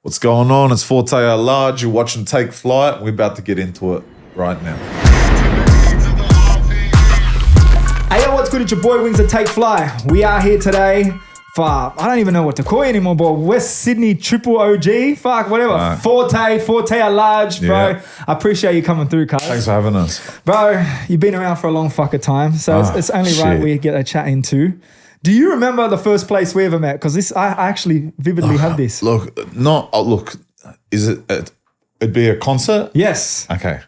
What's going on? It's Fortay at large. You're watching Take Flight. We're about to get into it right now. Hey, yo, what's good? It's your boy Wings at Take Flight. We are here today for, I don't even know what to call you anymore, but West Sydney Triple OG. Fuck, whatever. Fortay at large, bro. Yeah. I appreciate you coming through, cuz. Thanks for having us. Bro, you've been around for a long fucking time, so it's only right we get a chat into. Do you remember the first place we ever met? Because this, I actually vividly have this. Look, is it, it'd be a concert? Yes. Okay.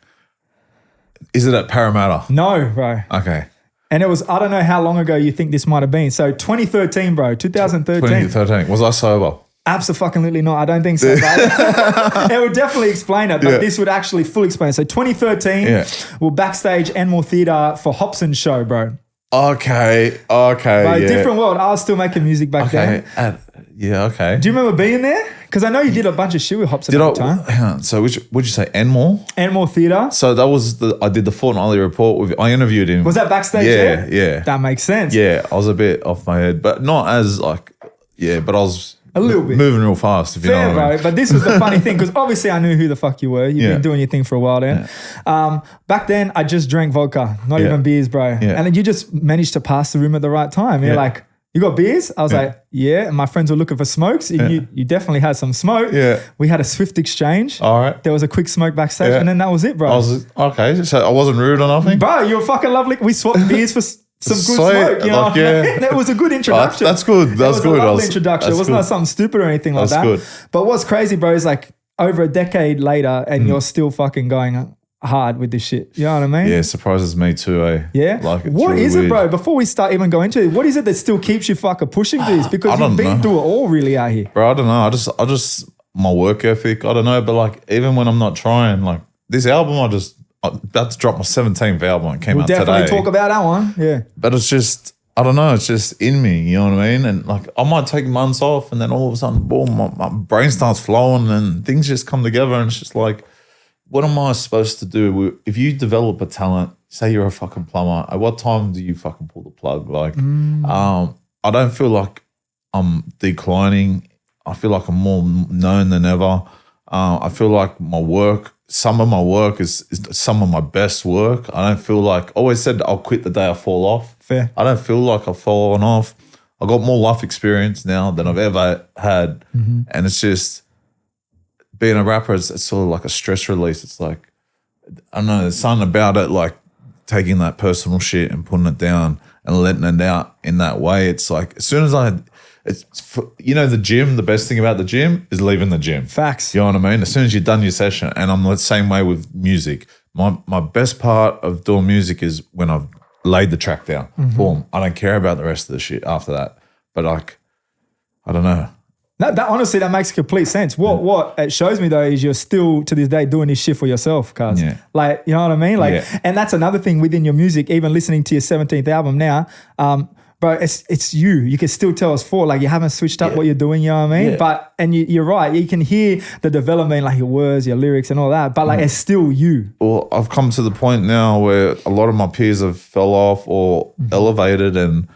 Is it at Parramatta? No, bro. Okay. And it was, I don't know how long ago you think this might have been. So 2013, bro, 2013. 2013. Was I sober? Absolutely not. I don't think so, bro. It would definitely explain it, but this would actually fully explain it. So 2013, we're backstage Enmore Theatre for Hobson's show, bro. Okay. Bro, different world. I was still making music back then. Okay. Do you remember being there? Because I know you did a bunch of shit with Hobson at the time. Hang on. So would you say Enmore? Enmore Theatre. So that was I did the Fortnightly Report with, I interviewed him. Was that backstage? Yeah. That makes sense. Yeah, I was a bit off my head, but not as but I was a little bit moving real fast, if you know what I mean. Bro. But this was the funny thing, because obviously I knew who the fuck you were. You've been doing your thing for a while then. Yeah. Back then, I just drank vodka, not even beers, bro. Yeah. And then you just managed to pass the room at the right time. You're like, you got beers? I was like, yeah. And my friends were looking for smokes. You definitely had some smoke. Yeah. We had a swift exchange. All right. There was a quick smoke backstage, and then that was it, bro. Okay, so I wasn't rude or nothing? Bro, you were fucking lovely. We swapped beers for some good smoke, you know what I mean? It was a good introduction. That's good. That was good. A lovely introduction. It wasn't like something stupid or anything like that. Good. But what's crazy, bro, is like over a decade later and you're still fucking going hard with this shit. You know what I mean? Yeah, surprises me too, eh? Yeah? Like, what really is weird. it, bro? Before we start even going into it, what is it that still keeps you fucking pushing these? Because you've been through it all really out here. Bro, I don't know. I just my work ethic, I don't know. But like, even when I'm not trying, like this album, I'm about to drop my 17th album. It came out today. We'll definitely talk about that one. Yeah. But it's just, I don't know. It's just in me. You know what I mean? And like, I might take months off and then all of a sudden, boom, my brain starts flowing and things just come together. And it's just like, what am I supposed to do? If you develop a talent, say you're a fucking plumber, at what time do you fucking pull the plug? Like, I don't feel like I'm declining. I feel like I'm more known than ever. I feel like some of my work is some of my best work. I don't feel like, I always said I'll quit the day I fall off. Fair. I don't feel like I've fallen off. I got more life experience now than I've ever had. Mm-hmm. And it's just, being a rapper, it's sort of like a stress release. It's like, I don't know, there's something about it, like taking that personal shit and putting it down and letting it out in that way. It's like, as soon as the gym, the best thing about the gym is leaving the gym. Facts. You know what I mean? As soon as you've done your session, and I'm the same way with music. My best part of doing music is when I've laid the track down. Mm-hmm. Boom. I don't care about the rest of the shit after that. But like, I don't know. That honestly, that makes complete sense. What it shows me though is you're still to this day doing this shit for yourself, cuz. Yeah. Like, you know what I mean? Like, and that's another thing within your music, even listening to your 17th album now, bro, it's you. You can still tell us like you haven't switched up what you're doing, you know what I mean? Yeah. But, and you're right, you can hear the development, like your words, your lyrics and all that, but like it's still you. Well, I've come to the point now where a lot of my peers have fell off or elevated, and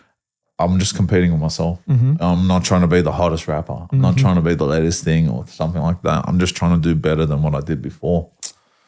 I'm just competing with myself. Mm-hmm. I'm not trying to be the hottest rapper. I'm not trying to be the latest thing or something like that. I'm just trying to do better than what I did before.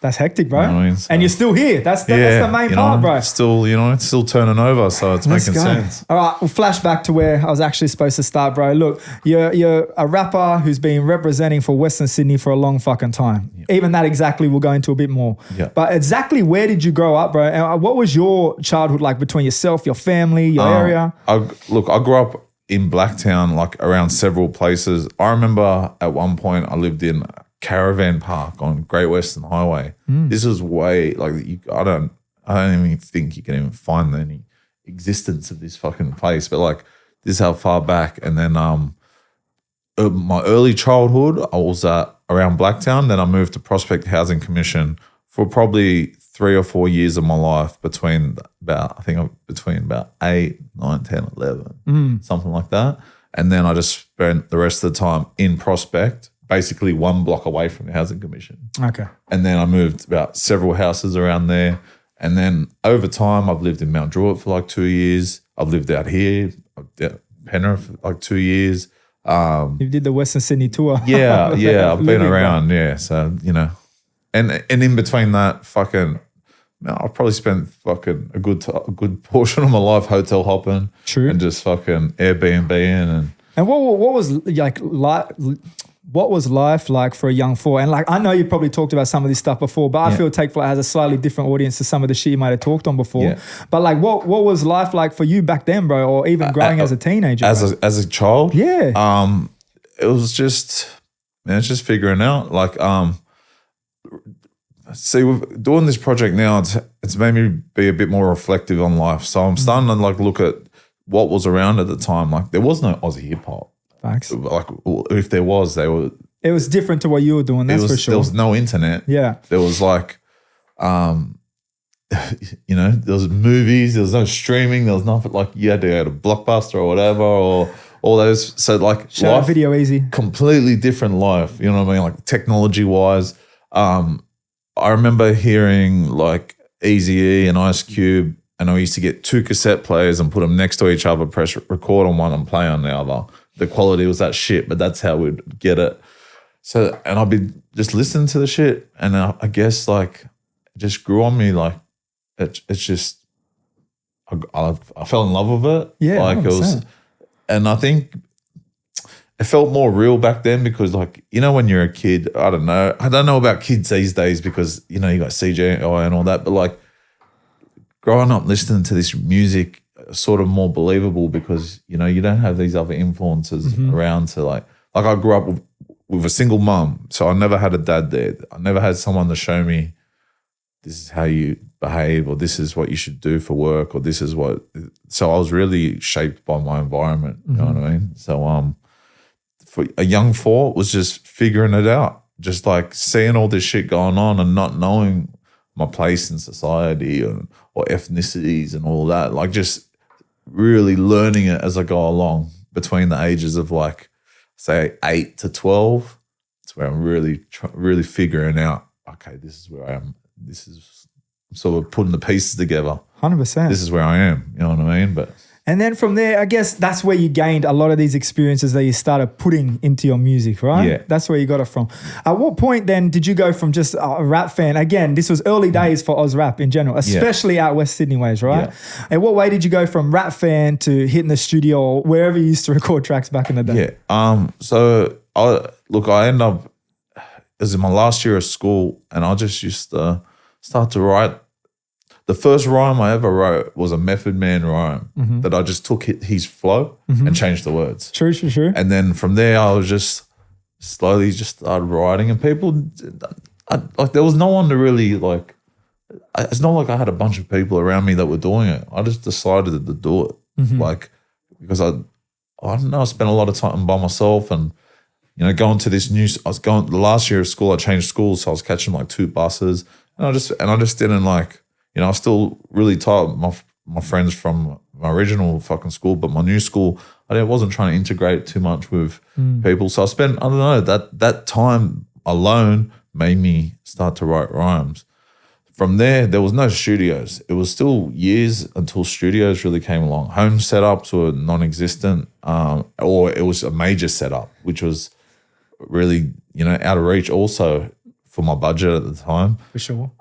That's hectic, bro. You know what I mean? So, and you're still here. That's the main part, bro. Still, it's still turning over, so it's making sense. All right, we'll flash back to where I was actually supposed to start, bro. Look, you're a rapper who's been representing for Western Sydney for a long fucking time. Yep. Even that exactly we'll go into a bit more. Yep. But exactly where did you grow up, bro? And what was your childhood like between yourself, your family, your area? I grew up in Blacktown, like around several places. I remember at one point I lived in Caravan Park on Great Western Highway. This was way like I don't even think you can even find any existence of this fucking place. But like, this is how far back. And then my early childhood, I was around Blacktown. Then I moved to Prospect Housing Commission for probably 3 or 4 years of my life between about 8, 9, 10, 11, something like that. And then I just spent the rest of the time in Prospect, basically 1 block away from the Housing Commission. Okay. And then I moved about several houses around there. And then over time, I've lived in Mount Druitt for like 2 years. I've lived out here, Penrith for like 2 years. You did the Western Sydney tour. Yeah, I've been Living, around. Yeah, so and in between that, fucking, I've probably spent fucking a good portion of my life hotel hopping. True. And just fucking Airbnb And what was like what was life like for a young Fort? And like, I know you probably talked about some of this stuff before, but I feel Take Flight has a slightly different audience to some of the shit you might have talked on before. Yeah. But like, what was life like for you back then, bro? Or even growing as a teenager? As a child? Yeah. It was just, it's just figuring out. Like, see, with doing this project now, it's made me be a bit more reflective on life. So I'm starting to like look at what was around at the time. Like, there was no Aussie hip hop. Facts. Like, if there was, it was different to what you were doing, that's for sure. There was no internet. Yeah. There was like, there was movies, there was no streaming, there was nothing, like you had to go to Blockbuster or whatever, or all those. So like, life, video easy. Completely different life, you know what I mean? Like technology-wise. I remember hearing like Eazy-E and Ice Cube, and I used to get 2 cassette players and put them next to each other, press record on one and play on the other. The quality was that shit, but that's how we'd get it. So, and I'd be just listening to the shit, and I guess like it just grew on me. Like it's just, I fell in love with it. Yeah, like 100%. It was, and I think it felt more real back then because, like, when you're a kid, I don't know about kids these days because you got CJI and all that, but like growing up listening to this music, sort of more believable because you don't have these other influences around to like I grew up with a single mum, so I never had a dad there. I never had someone to show me this is how you behave, or this is what you should do for work, or this is what. So I was really shaped by my environment. You know what I mean? So for a young Fort was just figuring it out, just like seeing all this shit going on and not knowing my place in society or ethnicities and all that. Like just really learning it as I go along between the ages of like, say 8 to 12. It's where I'm really figuring out, okay, this is where I am. This is sort of putting the pieces together. 100%. This is where I am. You know what I mean? And then from there, I guess that's where you gained a lot of these experiences that you started putting into your music, right? Yeah. That's where you got it from. At what point then did you go from just a rap fan? Again, this was early days for Oz rap in general, especially out West Sydney ways, right? Yeah. And what way did you go from rap fan to hitting the studio or wherever you used to record tracks back in the day? Yeah. So I ended up, it was in my last year of school, and I just used to start to write. The first rhyme I ever wrote was a Method Man rhyme that I just took his flow and changed the words. True. And then from there, I was just slowly just started writing, and people, like there was no one to really like. It's not like I had a bunch of people around me that were doing it. I just decided to do it, like because I don't know. I spent a lot of time by myself, and going to this new. The last year of school, I changed schools, so I was catching like 2 buses, and I just didn't like. I was still really tight with my friends from my original fucking school, but my new school, I wasn't trying to integrate too much with people. So I spent, I don't know, that time alone made me start to write rhymes. From there was no studios. It was still years until studios really came along. Home setups were non-existent, or it was a major setup, which was really, out of reach also for my budget at the time. For sure.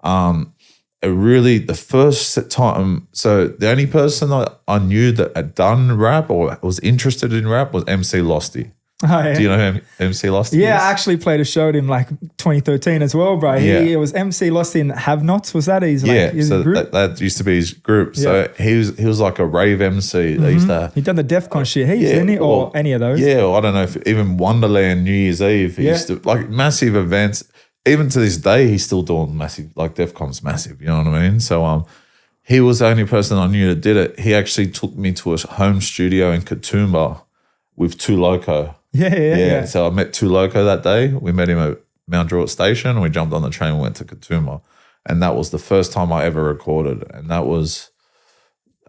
The first time, so the only person I knew that had done rap or was interested in rap was MC Losty. Oh, yeah. Do you know who MC Losty is? Yeah, I actually played a show in like 2013 as well, bro. It was MC Losty and Have Nots. Was that his group? That used to be his group. So he was like a rave MC. They used to. He done the DEF CON shit, didn't he? Or any of those? Yeah, I don't know if even Wonderland New Year's Eve. He used to like massive events. Even to this day, he's still doing massive, like DEF CON's massive, you know what I mean? So he was the only person I knew that did it. He actually took me to a home studio in Katoomba with 2 Loco. Yeah. So I met 2 Loco that day. We met him at Mount Druitt Station. We jumped on the train and went to Katoomba. And that was the first time I ever recorded. And that was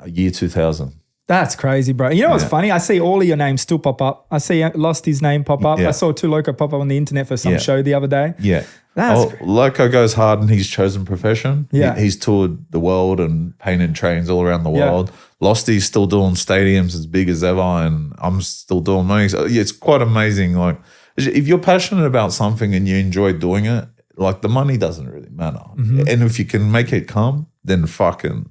year 2000. That's crazy, bro. You know what's funny? I see all of your names still pop up. I see Losty's name pop up. I saw Two Loco pop up on the internet for some show the other day. Yeah. Loco goes hard in his chosen profession. Yeah. He's toured the world and painted trains all around the world. Losty's still doing stadiums as big as ever, and I'm still doing mine. So, it's quite amazing. Like, if you're passionate about something and you enjoy doing it, like, the money doesn't really matter. And if you can make it come, then fucking...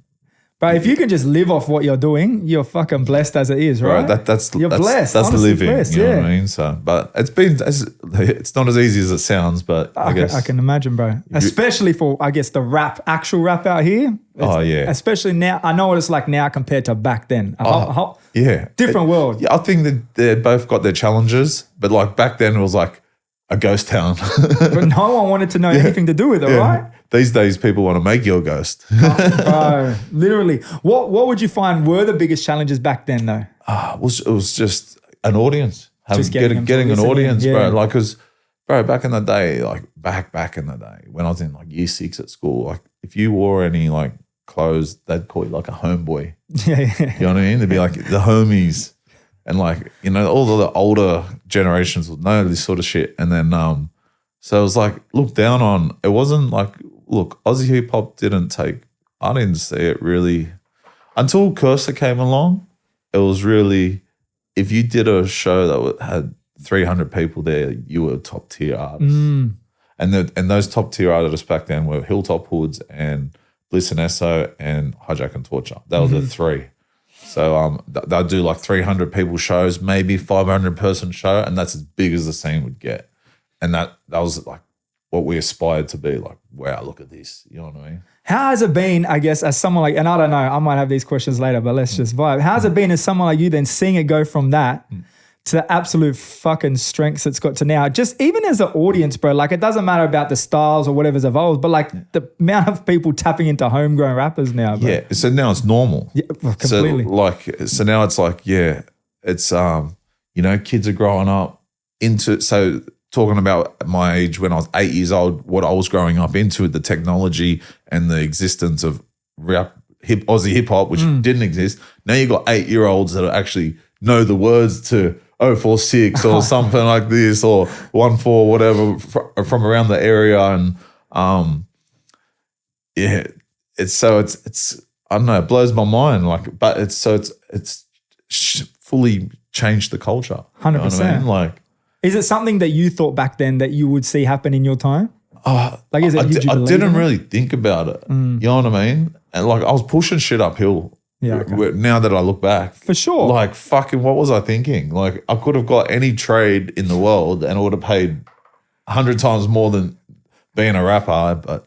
But if you can just live off what you're doing, you're fucking blessed as it is, right? You're blessed. That's living. Blessed, you know what I mean? So, but it's not as easy as it sounds. But I guess I can imagine, bro. Especially for the actual rap out here. Especially now, I know what it's like now compared to back then. Different world. Yeah, I think that they both got their challenges, but like back then it was like a ghost town. But no one wanted to know anything to do with it, right? These days, people want to make you a ghost. Bro, literally. What would you find were the biggest challenges back then, though? It was just an audience. Getting an audience, bro. Like, because, bro, back in the day, like back in the day, when I was in like year 6 at school, like if you wore any like clothes, they'd call you like a homeboy. Yeah. You know what I mean? They'd be like the homies. And like, you know, all the older generations would know this sort of shit. And then, so it was like looked down on. It wasn't like, look, Aussie hip hop I didn't see it really until Cursa came along. It was really, if you did a show that had 300 people there, you were a top tier artist. And those top tier artists back then were Hilltop Hoods and Bliss and Esso and Hijack and Torture. That was the three. So they'll do like 300 people shows, maybe 500 person show, and that's as big as the scene would get. And that was like what we aspired to be. Like, wow, look at this. You know what I mean? How has it been, I guess, as someone like, and I don't know, I might have these questions later, but let's just vibe. How's it been as someone like you then seeing it go from that to the absolute fucking strengths it's got to now? Just even as an audience, bro, like it doesn't matter about the styles or whatever's evolved, but like the amount of people tapping into homegrown rappers now, bro. Yeah, so now it's normal. Yeah, completely. So now it's like, it's, you know, kids are growing up into, so talking about my age when I was 8 years old, what I was growing up into, the technology and the existence of rap, Aussie hip hop, which didn't exist. Now you got 8-year-olds that actually know the words to 046 or something like this, or 14, whatever, from around the area. And it's I don't know, it blows my mind. Like, but it's fully changed the culture. 100%. You know what I mean? Like, is it something that you thought back then that you would see happen in your time? Like, is it? I didn't really think about it. You know what I mean? And like, I was pushing shit uphill. Yeah. Okay. Now that I look back, for sure. Like, fucking, what was I thinking? Like, I could have got any trade in the world and it would have paid 100 times more than being a rapper. But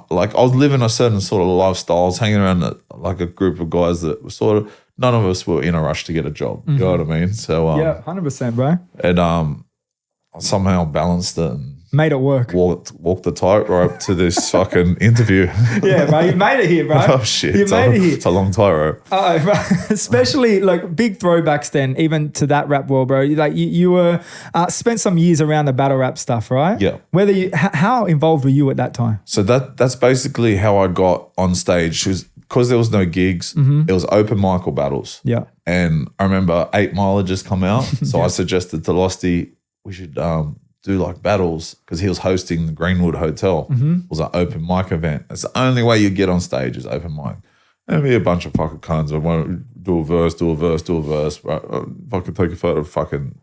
like, I was living a certain sort of lifestyle. I was hanging around like a group of guys that were sort of, none of us were in a rush to get a job. You know what I mean? So 100%, bro. And I somehow balanced it and made it work. Walked the tightrope to this fucking interview. Yeah, bro, you made it here, bro. Oh shit, you made it here. It's a long tightrope. Especially like big throwbacks then, even to that rap world, bro. Like you were spent some years around the battle rap stuff, right? Yeah. How involved were you at that time? So that's basically how I got on stage. Because there was no gigs, it was open mic or battles. Yeah. And I remember 8 Mile had just come out, so I suggested to Losty we should do like battles, because he was hosting the Greenwood Hotel. It was an open mic event. It's the only way you get on stage is open mic. And be a bunch of fucking cunts. I want to do a verse. Right? Fucking take a photo. Fucking,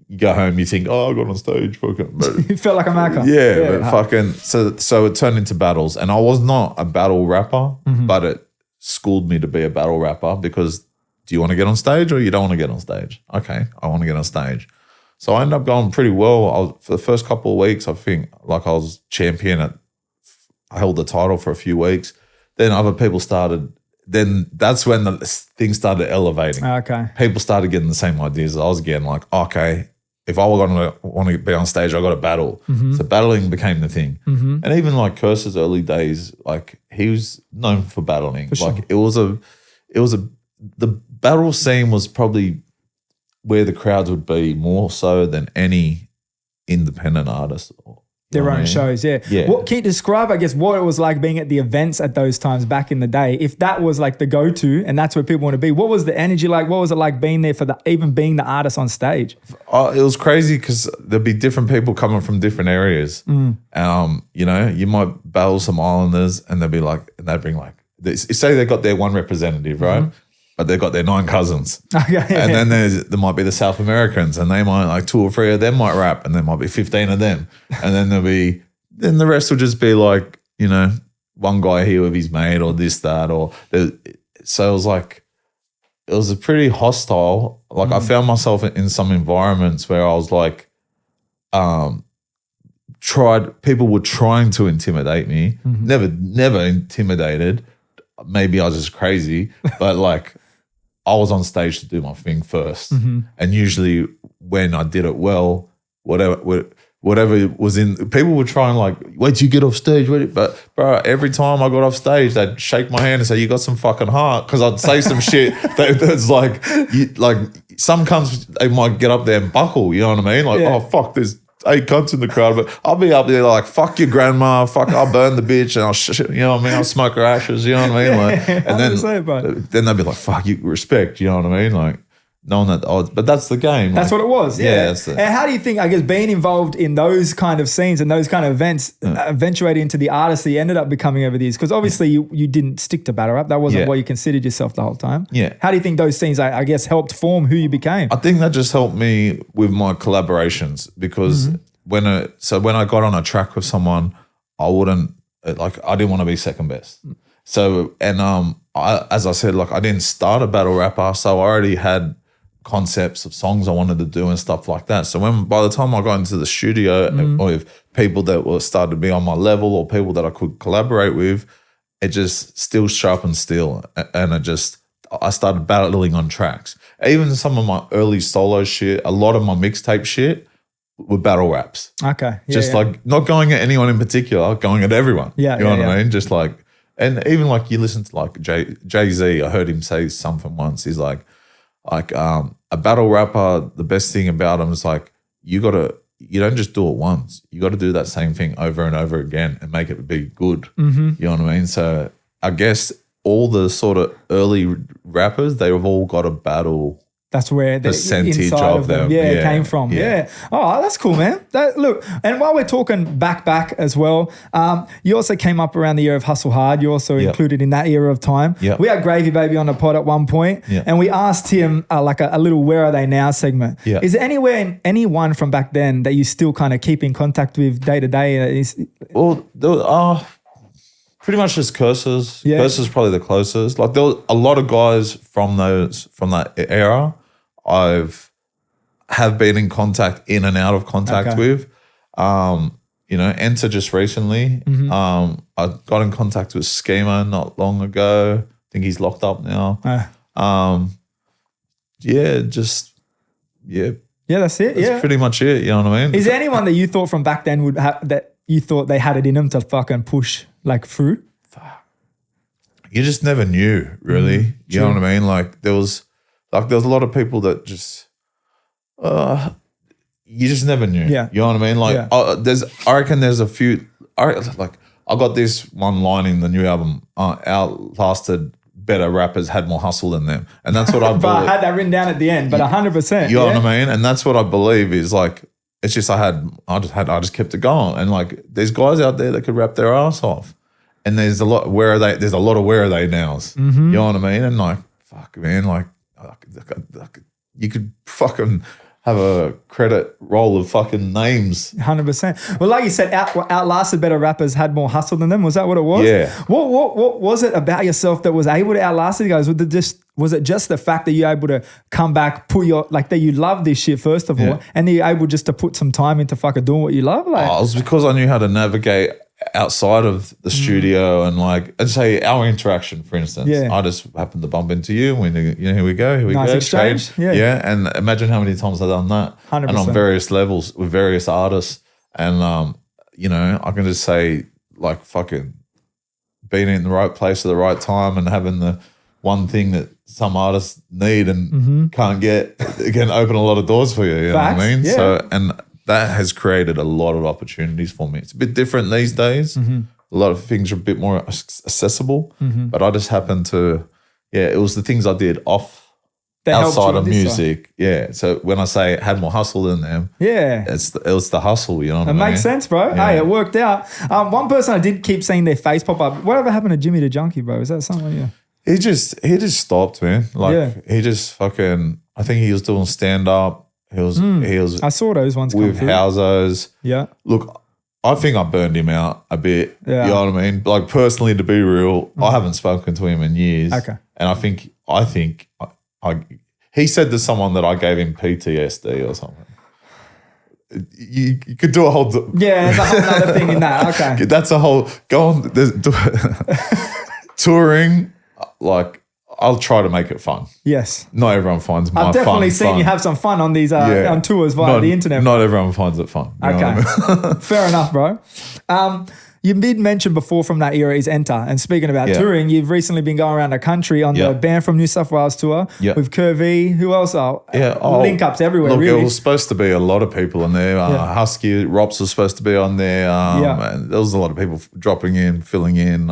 you go home, you think, oh, I got on stage. Fucking, you felt like a macker. Yeah, but fucking. So it turned into battles, and I was not a battle rapper, but it schooled me to be a battle rapper, because do you want to get on stage or you don't want to get on stage? Okay, I want to get on stage. So I ended up going pretty well. For the first couple of weeks, I think, like, I was champion I held the title for a few weeks. Then other people started. Then that's when the things started elevating. Okay. People started getting the same ideas I was getting. Like, okay, if I want to be on stage, I got to battle. So battling became the thing. And even like Cursa's early days, like, he was known for battling. For sure. Like, the battle scene was probably where the crowds would be more so than any independent artist. Their own shows, yeah. What can you describe, I guess, what it was like being at the events at those times back in the day? If that was like the go-to and that's where people want to be, what was the energy like? What was it like being there for even being the artist on stage? It was crazy because there'd be different people coming from different areas. You know, you might battle some islanders and they'd be like, and they'd bring like, say they got their one representative, right? But they've got their 9 cousins. And then there might be the South Americans and they might, like 2 or 3 of them might rap and there might be 15 of them. And then then the rest will just be like, you know, one guy here with his mate or this, that, so it was like, it was a pretty hostile. Like I found myself in some environments where I was like, people were trying to intimidate me. Never intimidated. Maybe I was just crazy, but like, I was on stage to do my thing first. And usually when I did it well, whatever was in, people would try and like, wait till you get off stage. But bro, every time I got off stage, they'd shake my hand and say, you got some fucking heart. Because I'd say some shit that's like, some cunts, they might get up there and buckle, you know what I mean? Like, oh, fuck, there's 8 cunts in the crowd, but I'll be up there like, fuck your grandma, I'll burn the bitch and you know what I mean? I'll smoke her ashes, you know what I mean? Like, and then they'd be like, fuck you, respect, you know what I mean? Like, knowing that, but that's the game. That's what it was, yeah. And how do you think, I guess, being involved in those kind of scenes and those kind of events eventuated into the artist that you ended up becoming over the years? Because obviously you didn't stick to battle rap. That wasn't what you considered yourself the whole time. Yeah. How do you think those scenes, I guess, helped form who you became? I think that just helped me with my collaborations because when I got on a track with someone, I didn't want to be second best. So, and as I said, like I didn't start a battle rapper, so I already had concepts of songs I wanted to do and stuff like that. So by the time I got into the studio with people that were started to be on my level or people that I could collaborate with, it just still sharpened steel, and I started battling on tracks. Even some of my early solo shit, a lot of my mixtape shit were battle raps. Okay. Like not going at anyone in particular, going at everyone. Yeah. You know what I mean? Just like, and even like you listen to like Jay-Z, I heard him say something once. He's like a battle rapper, the best thing about him is like, you don't just do it once. You got to do that same thing over and over again and make it be good. You know what I mean? So I guess all the sort of early rappers, they've all got a battle. That's where the percentage of them came from. Yeah. Oh, that's cool, man. Look, and while we're talking back as well, you also came up around the era of Hustle Hard. You're also included in that era of time. We had Gravy Baby on the pod at one point, and we asked him like a little "Where Are They Now" segment. Is there anyone from back then that you still kind of keep in contact with day to day? Well, pretty much just Curses. Curses probably the closest. Like there were a lot of guys from that era have been in contact, in and out of contact with. You know, Enter just recently. I got in contact with Schema not long ago. I think he's locked up now. Yeah, that's it. That's pretty much it. You know what I mean? Is there anyone that you thought from back then would have that you thought they had it in them to fucking push like through? You just never knew, really. You know what I mean? Like there was a lot of people that just you just never knew. Yeah. You know what I mean? Like I reckon there's a few. I got this one line in the new album. Outlasted better rappers had more hustle than them, and that's what I believe. But I had that written down at the end, but 100%. You know what I mean? And that's what I believe is like. It's just I just kept it going, and like there's guys out there that could rap their ass off, and there's a lot of where are they nows. You know what I mean? And like fuck man, like you could fucking have a credit roll of fucking names. 100%. Well, like you said, outlasted better rappers had more hustle than them. Was that what it was? Yeah. What was it about yourself that was able to outlast these guys? Was it just the fact that you're able to come back, that you love this shit first of all, and you're able just to put some time into fucking doing what you love? Like, it was because I knew how to navigate outside of the studio and like, I'd say our interaction, for instance. Yeah. I just happened to bump into you when here we go. Nice exchange. Yeah. And imagine how many times I've done that. 100%. And on various levels with various artists. And, you know, I can just say like fucking being in the right place at the right time and having the one thing that some artists need and can't get, it can open a lot of doors for you. You know what I mean? Yeah. So, that has created a lot of opportunities for me. It's a bit different these days. A lot of things are a bit more accessible, but I just happened to, it was the things I did outside of music. Yeah. So when I say it had more hustle than them, it was the hustle, you know what I mean? It makes sense, bro. Yeah. Hey, it worked out. One person I did keep seeing their face pop up. Whatever happened to Jimmy the Junkie, bro? Is that something? He just stopped, man. Like he just fucking, I think he was doing stand-up. He was I saw those ones with Housos. Yeah. Look, I think I burned him out a bit. Yeah. You know what I mean? Like personally, to be real, I haven't spoken to him in years. Okay. And I think he said to someone that I gave him PTSD or something. You could do a whole there's a whole other thing in that. Okay. That's a whole touring. Like I'll try to make it fun. Yes. Not everyone finds my fun. I've definitely seen you have some fun on these on tours via the internet. Not everyone finds it fun. Okay. Fair enough, bro. You did mention before from that era is Enter. And speaking about touring, you've recently been going around the country on the Band from New South Wales tour with Curvy. Who else? Link ups everywhere, look, really. It was supposed to be a lot of people in there. Husky, Rops was supposed to be on there. And there was a lot of people dropping in, filling in.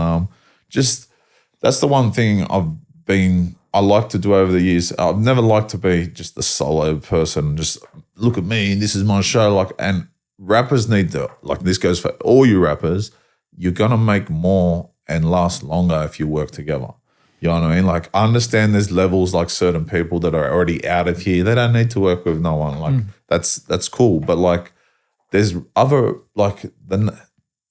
That's the one thing I like to do over the years. I've never liked to be just a solo person. Just look at me, this is my show. And rappers need to, this goes for all you rappers, you're going to make more and last longer if you work together. You know what I mean? I understand there's levels, certain people that are already out of here. They don't need to work with no one. That's cool. But there's other,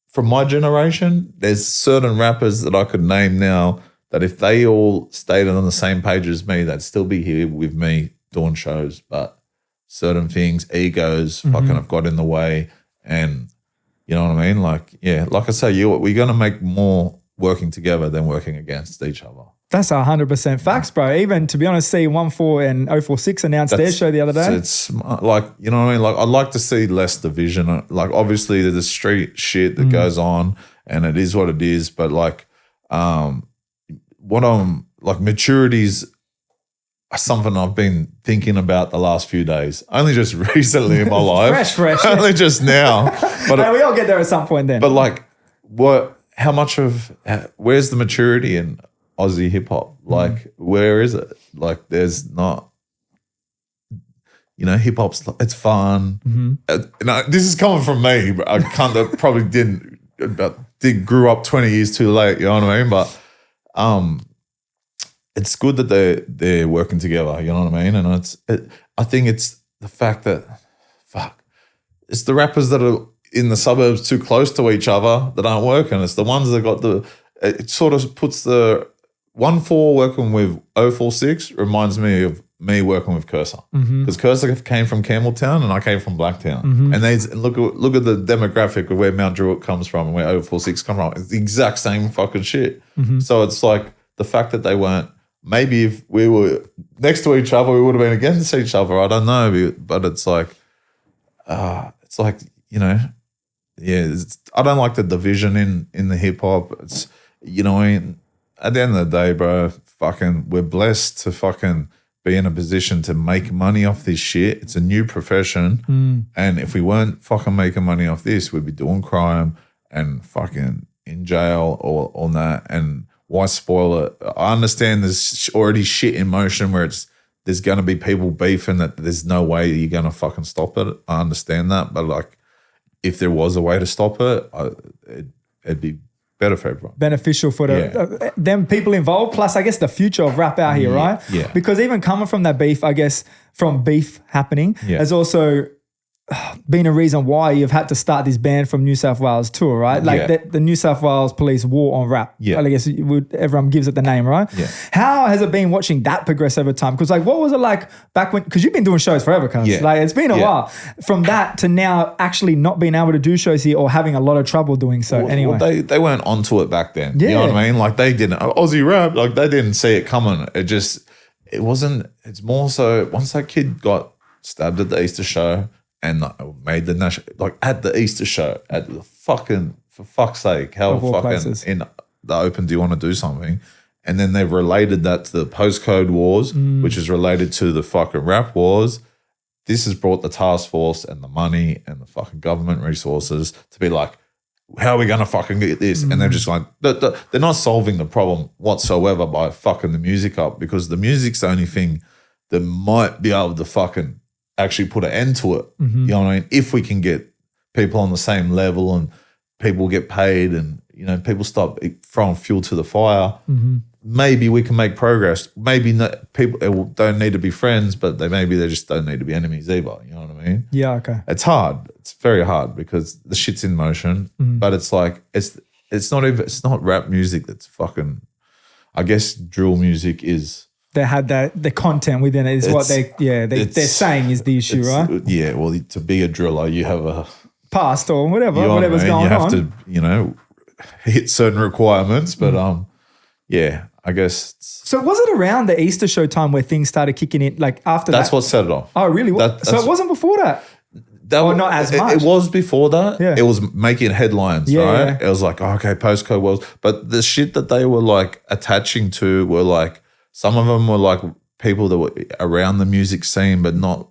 from my generation, there's certain rappers that I could name now that if they all stayed on the same page as me, they'd still be here with me doing shows. But certain things, egos fucking have got in the way. And you know what I mean? Like I say, we're going to make more working together than working against each other. That's 100% facts, bro. Even, to be honest, C14 and 046 announced their show the other day. It's you know what I mean? I'd like to see less division. Obviously there's the street shit that goes on and it is what it is. But maturity's something I've been thinking about the last few days. Only just recently in my life. fresh. Only just now. But we all get there at some point then. But where's the maturity in Aussie hip hop? Where is it? There's not, hip hop's, it's fun. This is coming from me, but I probably grew up 20 years too late, you know what I mean? But it's good that they're working together, you know what I mean? And I think it's the fact that, it's the rappers that are in the suburbs too close to each other that aren't working. It's the ones that got it sort of puts the 1-4 working with 046 reminds me of me working with Kerser. Because Cursa came from Campbelltown and I came from Blacktown. And they look at the demographic of where Mount Druitt comes from and where 046 comes from. It's the exact same fucking shit. So it's the fact that they weren't, maybe if we were next to each other, we would have been against each other. I don't know. But it's I don't like the division in the hip hop. It's, at the end of the day, bro, we're blessed to fucking be in a position to make money off this shit. It's a new profession. And if we weren't fucking making money off this, we'd be doing crime and fucking in jail or on that. And why spoil it? I understand there's already shit in motion where there's going to be people beefing that there's no way you're going to fucking stop it. I understand that. But if there was a way to stop it, it'd be better for everyone. Beneficial for them people involved, plus I guess the future of rap out here, right? Yeah. Because even coming from that beef, I guess from beef happening has also been a reason why you've had to start this Band from New South Wales tour, right? The New South Wales Police war on rap. Yeah. I guess everyone gives it the name, right? Yeah. How has it been watching that progress over time? Because what was it like back when, because you've been doing shows forever, cuz. Yeah. It's been a while. From that to now actually not being able to do shows here or having a lot of trouble doing so anyway. Well, they weren't onto it back then. Yeah. You know what I mean? They didn't, Aussie rap, they didn't see it coming. It's more so once that kid got stabbed at the Easter show, and made the national, at the Easter show, at the fucking, for fuck's sake, how fucking places. In the open do you want to do something? And then they've related that to the postcode wars, which is related to the fucking rap wars. this has brought the task force and the money and the fucking government resources to be like, how are we going to fucking get this? And they're just like, they're not solving the problem whatsoever by fucking the music up, because the music's the only thing that might be able to fucking actually put an end to it. You know what I mean? If we can get people on the same level and people get paid and, you know, people stop throwing fuel to the fire, maybe we can make progress. Maybe not, people don't need to be friends, but they just don't need to be enemies either. You know what I mean? Yeah, okay. It's hard. It's very hard because the shit's in motion, but it's like, it's not rap music that's fucking, I guess drill music is. They had the content within it is what they're saying is the issue, right? Yeah, well, to be a driller, you have a past or whatever's going on. You have to, you know, hit certain requirements, but yeah, I guess. So was it around the Easter show time where things started kicking in? Like after that's what set it off. Oh, really? So it wasn't before that? Not as much. It was before that. Yeah. It was making headlines, right? Yeah. It was like, okay, postcode was. But the shit that they were like attaching to were like, some of them were like people that were around the music scene, but not,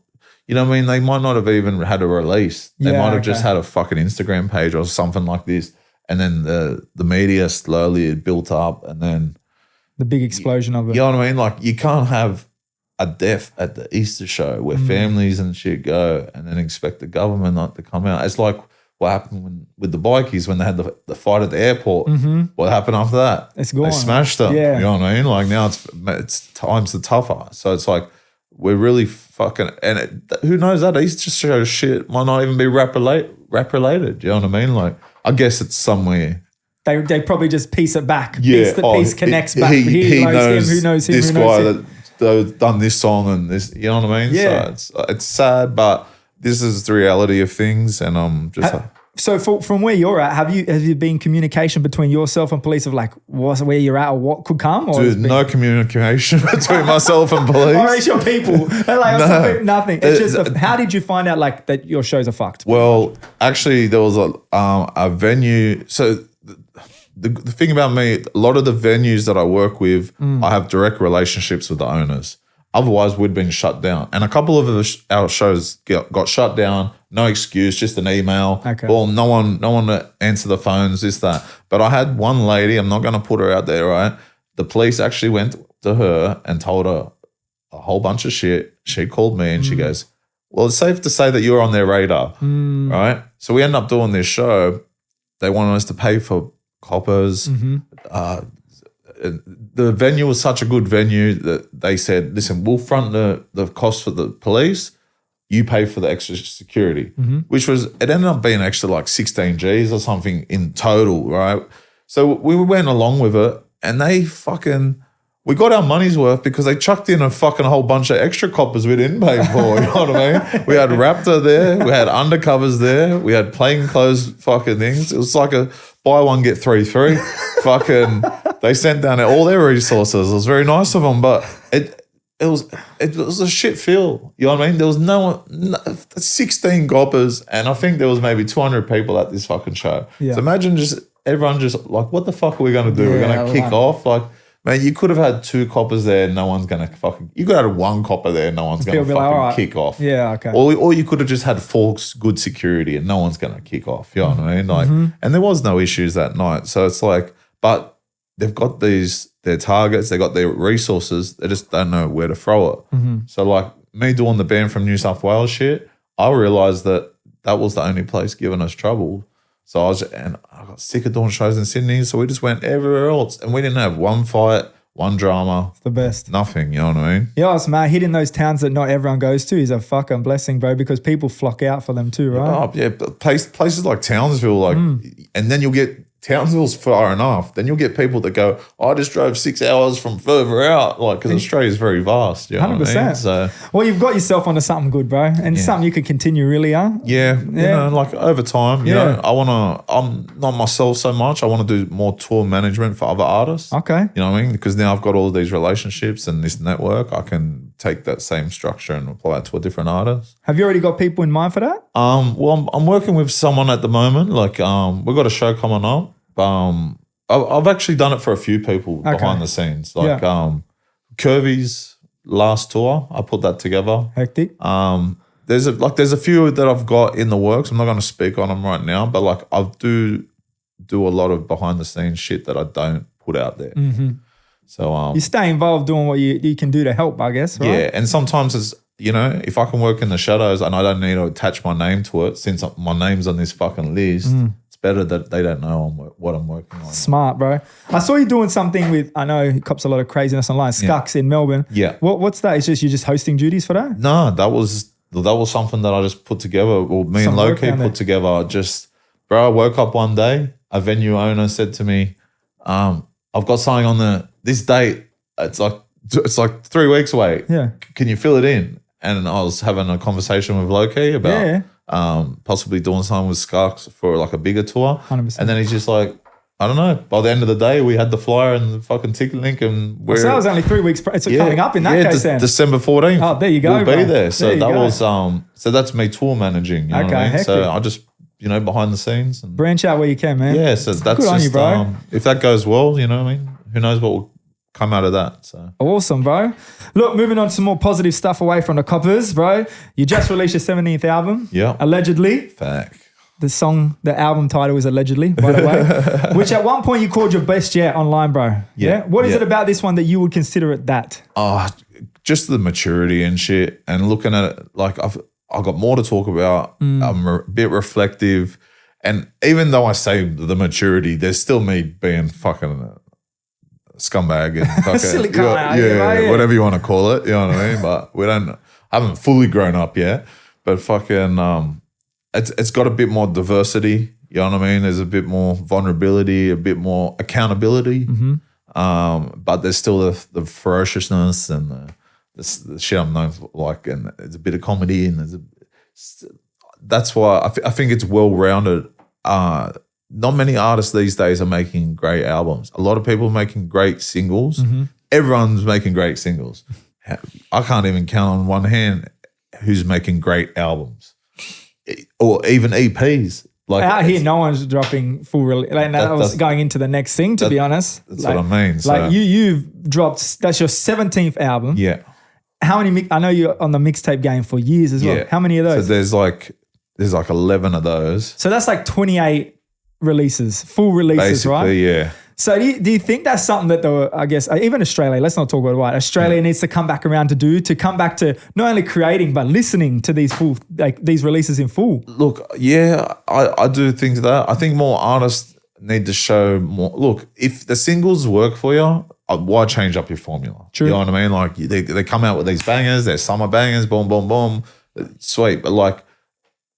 you know what I mean? They might not have even had a release. They might have just had a fucking Instagram page or something like this. And then the media slowly built up, and then the big explosion of it. You know what I mean? Like you can't have a death at the Easter show where families and shit go and then expect the government not to come out. It's like what happened with the bikies when they had the fight at the airport. What happened after that? It's gone. They smashed them. Yeah. You know what I mean? Like now it's times the tougher. So it's like we're really fucking, and who knows, that Easter show shit might not even be rap related. You know what I mean? Like I guess it's somewhere. They probably just piece it back. Yeah. The piece connects back. He knows him, who knows him, this who knows guy that's done this song and this, you know what I mean? Yeah. So it's sad, but this is the reality of things, and I'm just so from where you're at, have you been communication between yourself and police of like where you're at or what could come? Or dude, no communication between myself and police. Or it's your people. Like, nothing. It's just how did you find out like that your shows are fucked? Well, actually, there was a venue. So the thing about me, a lot of the venues that I work with, I have direct relationships with the owners. Otherwise, we'd been shut down. And a couple of our shows got shut down. No excuse, just an email. Okay. Or no one to answer the phones, this, that. But I had one lady, I'm not going to put her out there, right? The police actually went to her and told her a whole bunch of shit. She called me and she goes, well, it's safe to say that you're on their radar, right? So we ended up doing this show. They wanted us to pay for coppers. The venue was such a good venue that they said, listen, we'll front the cost for the police. You pay for the extra security, which was, it ended up being extra like 16 G's or something in total, right? So we went along with it, and we got our money's worth because they chucked in a fucking whole bunch of extra coppers we didn't pay for, you know what I mean? We had Raptor there, we had undercovers there, we had plainclothes fucking things. It was like a buy one, get three free. Fucking, they sent down all their resources. It was very nice of them, but it was a shit feel. You know what I mean? There was no 16 goppers, and I think there was maybe 200 people at this fucking show. Yeah. So imagine everyone just like, what the fuck are we going to do? Yeah, we're going to kick off? Like, man, you could have had 2 coppers there, no one's going to fucking, you could have had 1 copper there, no one's going to fucking kick off. Yeah, okay. Or you could have just had 4 good security and no one's going to kick off. You know what I mean? Like, and there was no issues that night. So it's like, but they've got their targets, they got their resources, they just don't know where to throw it. So like me doing the band from New South Wales shit, I realised that was the only place giving us trouble. So I got sick of doing shows in Sydney, so we just went everywhere else, and we didn't have one fight, one drama. It's the best. Nothing, you know what I mean? Yeah, it's man, hitting those towns that not everyone goes to is a fucking blessing, bro, because people flock out for them too, right? Yeah, places like Townsville, like, and then you'll get Townsville's far enough, then you'll get people that go, I just drove 6 hours from further out, like, because Australia's very vast. You know 100%. What I mean? So, well, you've got yourself onto something good, bro, and something you could continue, really, huh? Yeah, you know, like over time, you know, I'm not myself so much. I want to do more tour management for other artists. Okay. You know what I mean? Because now I've got all these relationships and this network, I can take that same structure and apply it to a different artist. Have you already got people in mind for that? Well, I'm working with someone at the moment. Like, we've got a show coming up. I've actually done it for a few people behind the scenes. Like Curvy's last tour, I put that together. Hectic. there's a few that I've got in the works. I'm not going to speak on them right now, but like I do a lot of behind the scenes shit that I don't put out there. Mm-hmm. So you stay involved doing what you can do to help, I guess, right? Yeah, and sometimes it's, you know, if I can work in the shadows and I don't need to attach my name to it, since my name's on this fucking list, it's better that they don't know what I'm working on. Smart, bro. I saw you doing something with, I know he cops a lot of craziness online, Scucks in Melbourne. Yeah. What's that? It's just you're just hosting duties for that? No, that was something that I just put together. Well, me and Loki put together. Just, bro, I woke up one day, a venue owner said to me, I've got something on this date. It's like 3 weeks away. Yeah. Can you fill it in? And I was having a conversation with Loki about possibly doing something with Scucks for like a bigger tour. 100%. And then he's just like, I don't know. By the end of the day, we had the flyer and the fucking ticket link, and so that was only 3 weeks. It's coming up in that case. Then December 14th. Oh, there you go. We'll be there. So that was so that's me tour managing. You know what I mean? So I just, you know, behind the scenes and branch out where you can, man. Yeah. So that's good on just you, bro. If that goes well, you know what I mean? Who knows what will come out of that. So awesome, bro. Look, moving on to some more positive stuff away from the coppers, bro. You just released your 17th album. Yeah. Allegedly. Fact. The album title is Allegedly, by the way, which at one point you called your best yet online, bro. Yeah. What is it about this one that you would consider it that? Just the maturity and shit, and looking at it, like I've got more to talk about. I'm a bit reflective, and even though I say the maturity, there's still me being fucking scumbag and fucking, silly cunt, whatever you want to call it. You know what I mean? But I haven't fully grown up yet. But fucking, it's got a bit more diversity. You know what I mean? There's a bit more vulnerability, a bit more accountability. But there's still the ferociousness and the shit I'm known for, like, and there's a bit of comedy and that's why I think it's well rounded. Not many artists these days are making great albums. A lot of people are making great singles. Everyone's making great singles. I can't even count on one hand who's making great albums or even EPs. Like out here, no one's dropping full release. Like that was going into the next thing, to be honest. That's like, what I mean. So. Like you've dropped, that's your 17th album. Yeah. How many, I know you're on the mixtape game for years as well. How many of those? So there's like 11 of those. So that's like 28 releases, full releases, basically, right? Yeah. So do you think that's something that I guess even Australia, let's not talk about why, Australia needs to come back around to come back to not only creating but listening to these these releases in full? Look, yeah, I do think that. I think more artists need to show more. Look, if the singles work for you, why change up your formula? True. You know what I mean? Like they come out with these bangers, they're summer bangers, boom, boom, boom, sweet. But like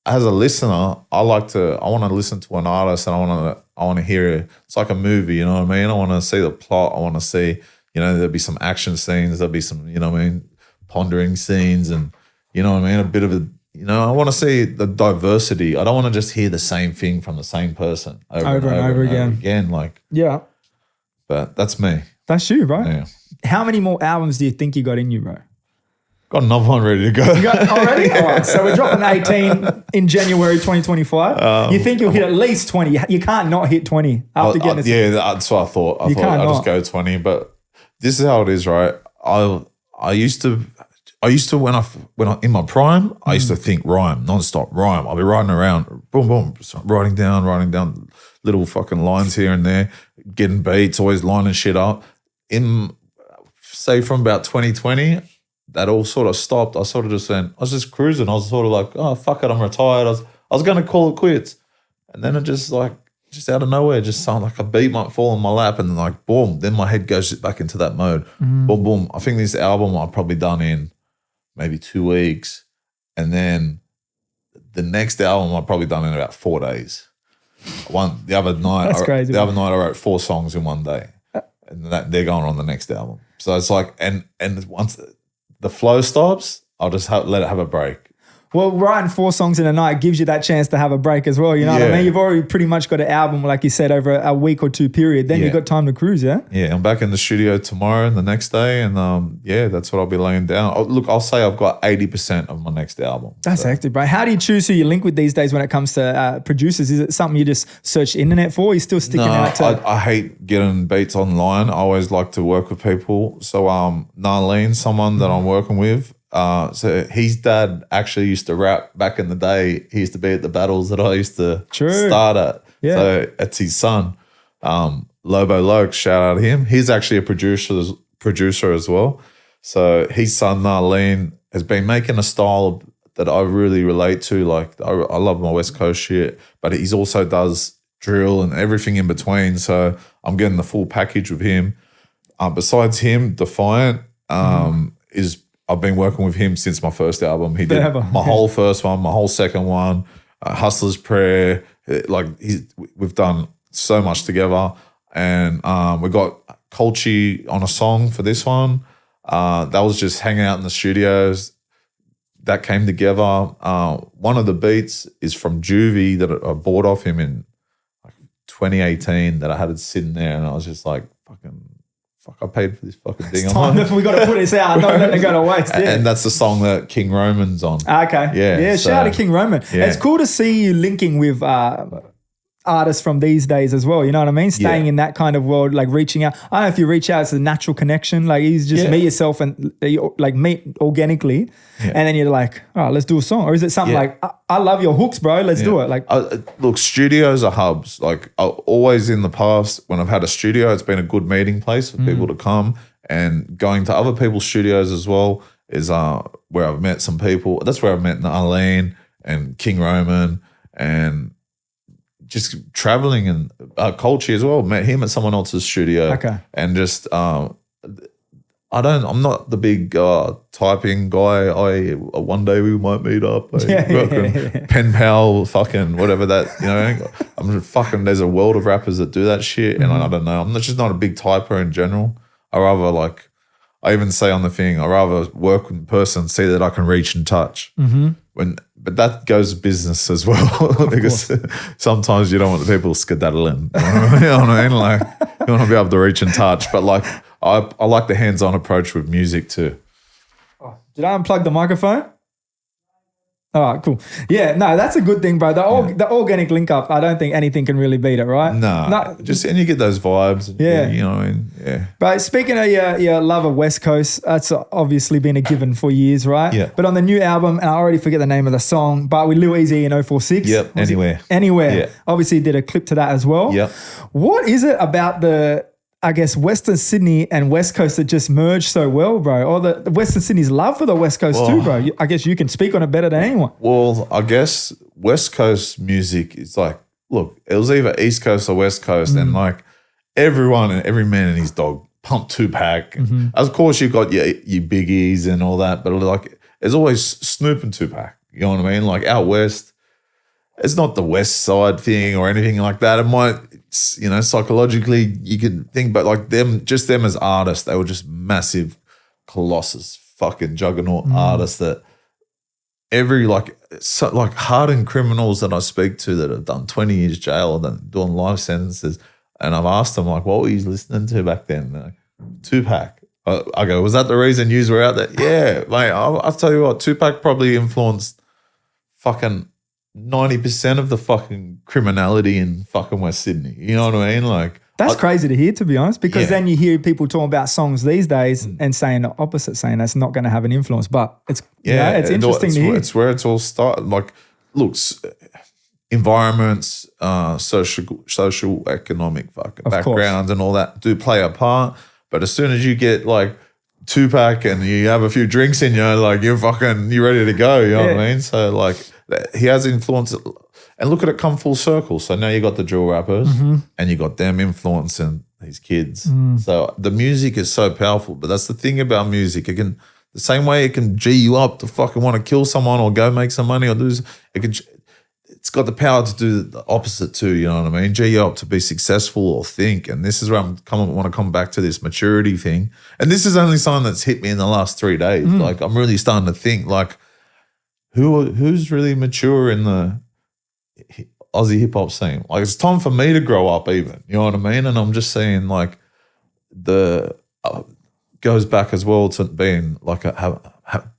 as a listener, I want to listen to an artist and I want to hear it. It's like a movie, you know what I mean? I want to see the plot. I want to see, you know, there'll be some action scenes. There'll be some, you know what I mean, pondering scenes and, you know what I mean, a bit of a, you know, I want to see the diversity. I don't want to just hear the same thing from the same person over and over again. Like, yeah. But that's me. That's you, bro. Yeah. How many more albums do you think you got in you, bro? Got another one ready to go. You got already? All right, so we're dropping 18 in January 2025. You think you'll hit at least 20. You can't not hit 20 after getting this. Yeah, that's what I thought. I thought I'd just go 20. But this is how it is, right? I used to when I in my prime, I used to think rhyme, nonstop rhyme. I'll be riding around, boom, boom, writing down little fucking lines here and there, getting beats, always lining shit up. Say from about 2020, that all sort of stopped. I sort of just went, I was just cruising. I was sort of like, oh, fuck it, I'm retired. I was going to call it quits. And then it just out of nowhere, just sounded like a beat might fall in my lap and like, boom, then my head goes back into that mode. Boom, boom. I think this album I've probably done in maybe 2 weeks. And then the next album I've probably done in about 4 days. The other night I wrote 4 songs in one day. And they're going on the next album. So it's like, and once the flow stops, I'll just let it have a break. Well, writing 4 songs in a night gives you that chance to have a break as well. You know what I mean? You've already pretty much got an album, like you said, over a week or 2 period. Then you've got time to cruise, yeah? Yeah, I'm back in the studio tomorrow and the next day. And that's what I'll be laying down. I'll say I've got 80% of my next album. That's hectic, bro. How do you choose who you link with these days when it comes to producers? Is it something you just search the internet for? Or are you still sticking out to? I hate getting beats online. I always like to work with people. So Narlene, someone that I'm working with, So his dad actually used to rap back in the day. He used to be at the battles that I used to start at. Yeah. So it's his son, Lobo Lokes. Shout out to him. He's actually a producer as well. So his son Narleen has been making a style that I really relate to. Like I love my West Coast shit, but he's also does drill and everything in between. So I'm getting the full package with him. Besides him, Defiant is. I've been working with him since my first album. He did my whole first one, my whole second one, Hustler's Prayer. We've done so much together, and we got Colchi on a song for this one. That was just hanging out in the studios. That came together. One of the beats is from Juvie that I bought off him in 2018 that I had it sitting there, and I was just like, I paid for this fucking thing. We got to put this out. Don't let it go to waste. Yeah. And that's the song that King Roman's on. Okay. Yeah. Shout out to King Roman. Yeah. It's cool to see you linking with artists from these days as well. You know what I mean? Staying in that kind of world, like reaching out. I don't know if you reach out, it's a natural connection. Like you just meet yourself and like meet organically. Yeah. And then you're like, oh, let's do a song. Or is it something like, I love your hooks, bro. Let's do it. Like, look, studios are hubs. Like always in the past, when I've had a studio, it's been a good meeting place for people to come, and going to other people's studios as well is where I've met some people. That's where I've met Arlene and King Roman, and just traveling, and Colchi as well. Met him at someone else's studio. Okay. And just I'm not the big typing guy. One day we might meet up. Pen pal, fucking whatever that, I'm just fucking, there's a world of rappers that do that shit, and I don't know. I'm just not a big typer in general. I rather I even say on the thing, I rather work in person, see that I can reach and touch. But that goes business as well, because sometimes you don't want the people skedaddling. You know what I mean? Like, you want to be able to reach and touch. But like, I like the hands-on approach with music too. Did I unplug the microphone? All right, cool. Yeah, no, that's a good thing, bro. The organic link up, I don't think anything can really beat it, right? No, and you get those vibes. Yeah. You know what I mean? Yeah. But speaking of your love of West Coast, that's obviously been a given for years, right? Yeah. But on the new album, and I already forget the name of the song, but with Lil Easy in 046. Yep, Anywhere. Yeah. Obviously did a clip to that as well. Yep. What is it about Western Sydney and West Coast that just merged so well, bro? Or the Western Sydney's love for the West Coast too, bro. I guess you can speak on it better than anyone. Well, I guess West Coast music is like, look, it was either East Coast or West Coast, and like everyone and every man and his dog pumped Tupac. Of course, you've got your Biggies and all that, but like, there's always Snoop and Tupac. You know what I mean? Like out West, it's not the West Side thing or anything like that. It might, psychologically you can think, but like them as artists, they were just massive, colossus, fucking juggernaut artists that every hardened criminals that I speak to that have done 20 years jail or done doing life sentences, and I've asked them like, what were you listening to back then? Like, Tupac. I go, was that the reason you were out there? Yeah, mate. I'll tell you what, Tupac probably influenced fucking 90% of the fucking criminality in fucking West Sydney. You know what I mean? Like, that's crazy to hear, to be honest, because then you hear people talking about songs these days and saying the opposite, saying that's not going to have an influence. But it's it's interesting to hear. It's where it's all started. Like, look, environments, social, economic fucking backgrounds and all that do play a part. But as soon as you get like Tupac and you have a few drinks in you, like you're ready to go. You know what I mean? So like, he has influence, and look at it come full circle. So now you got the drill rappers and you got them influencing these kids. So the music is so powerful, but that's the thing about music. The same way it can G you up to fucking want to kill someone or go make some money or do, it's got the power to do the opposite too, you know what I mean? G you up to be successful or think. And this is where want to come back to this maturity thing. And this is only something that's hit me in the last 3 days. Like, I'm really starting to think like, who's really mature in the Aussie hip hop scene? Like, it's time for me to grow up even, you know what I mean? And I'm just saying like goes back as well to being like